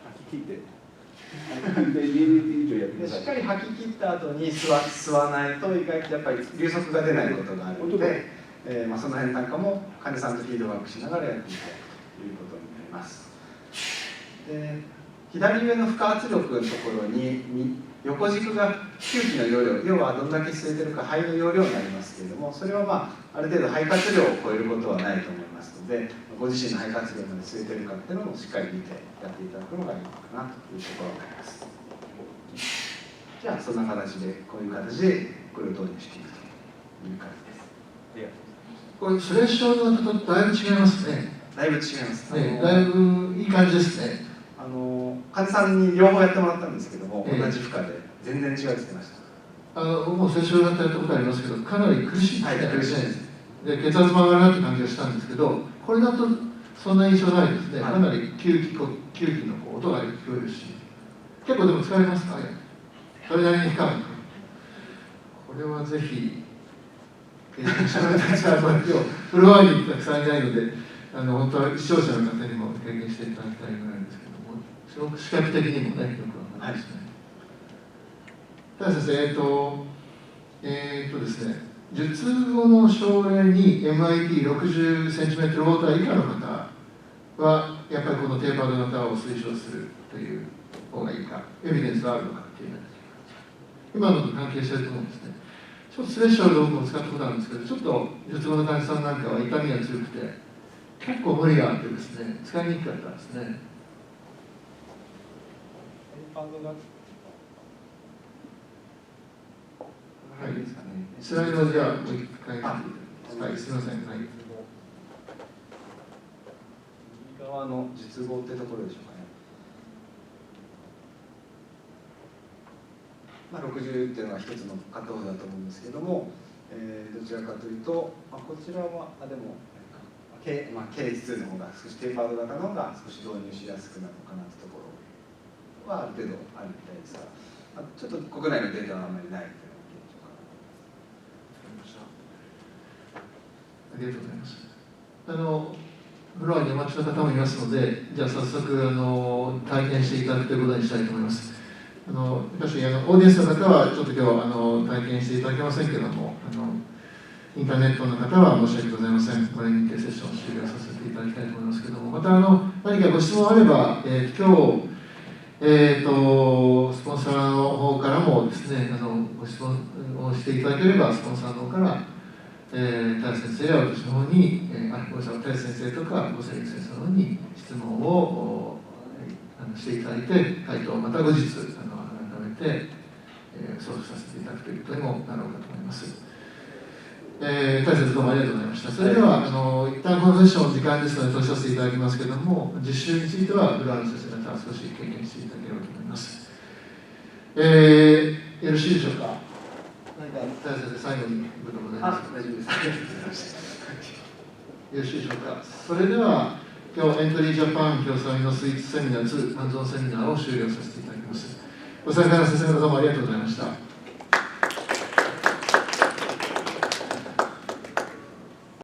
吐き切って。でしっかり吐き切った後に吸わないと意外とやっぱり流速が出ないことがあるので、その辺なんかも患者さんとフィードバックしながらやっていただくということになります。で左上の負荷圧力のところに横軸が吸気の容量、要はどんだけ吸えてるか肺の容量になりますけれども、それはある程度肺活量を超えることはないと思いますので、ご自身の肺活量まで吸えてるかっていうのもしっかり見てやっていただくのがいいのかなというところになります。じゃあそんな形でこういう形でこれを導入していくという感じです。ありがとうございます。これスレッションの方とだいぶ違いますね。だいぶ違います。ね、だいぶいい感じですね。患者さんに両方やってもらったんですけども、同じ負荷で全然違うって言ってました。僕もスレッションやったことありますけど、かなり苦しいですね。はい、苦しいです。で血圧も上がるなって感じがしたんですけど、これだとそんな印象ないですね。かなり吸気の音が聞こえるし、結構でも疲れますか？それなりに深い。これはぜひ経験者のたちはフロアにたくさんいないので、本当は視聴者の方にも経験していただきたいぐらいですけども、すごく視覚的にもね、よくわかりますね。ただ先生、ですね、術後の症例に MIP60cm ウォーター以下の方は、やっぱりこのテーパード型を推奨するという方がいいか、エビデンスはあるのかっていうのは、今のと関係していると思うんですね。ちょっとスレッショルドも使ったことあるんですけど、ちょっと術後の患者さんなんかは痛みが強くて、結構無理があってですね、使いにくかったんですね。はい、スライドをじゃあもう一回はい、すみません。はい。右側の術後ってところでしょうかね。60っていうのが一つのカットオフだと思うんですけども、どちらかというと、こちらはでもK2 の方が少しテーパード型の方が少し導入しやすくなるのかなというところはある程度あるみたいですが、ちょっと国内のデータはあまりないというのが現状かな。ありがとうございます。フロアにお待ちの方もいますので、じゃあ早速体験していただくということにしたいと思います。確かにオーディエンスの方はちょっと今日体験していただけませんけれども、インターネットの方は申し訳ございません。これにてセッションを終了させていただきたいと思いますけれども、また何かご質問あれば、今日、スポンサーの方からもですね、ご質問をしていただければ、スポンサーの方から、田先生や私の方に、田先生とかゴセリン先生の方に質問をしていただいて、回答をまた後日改めて送付させていただくということにもなろうかと思います。大切どうもありがとうございました。それでは一旦このセッション時間ですので閉じさせていただきますけれども、実習についてはフランス先生方は少し経験していただければと思います。よろしいでしょうか。何か大切最後にございますか。大丈夫です。ありがとうございました。よろしいでしょうか。それでは今日エントリージャパン共催のスイーツセミナー2ハンズオンセミナーを終了させていただきます。ご参加の先生方どうもありがとうございました。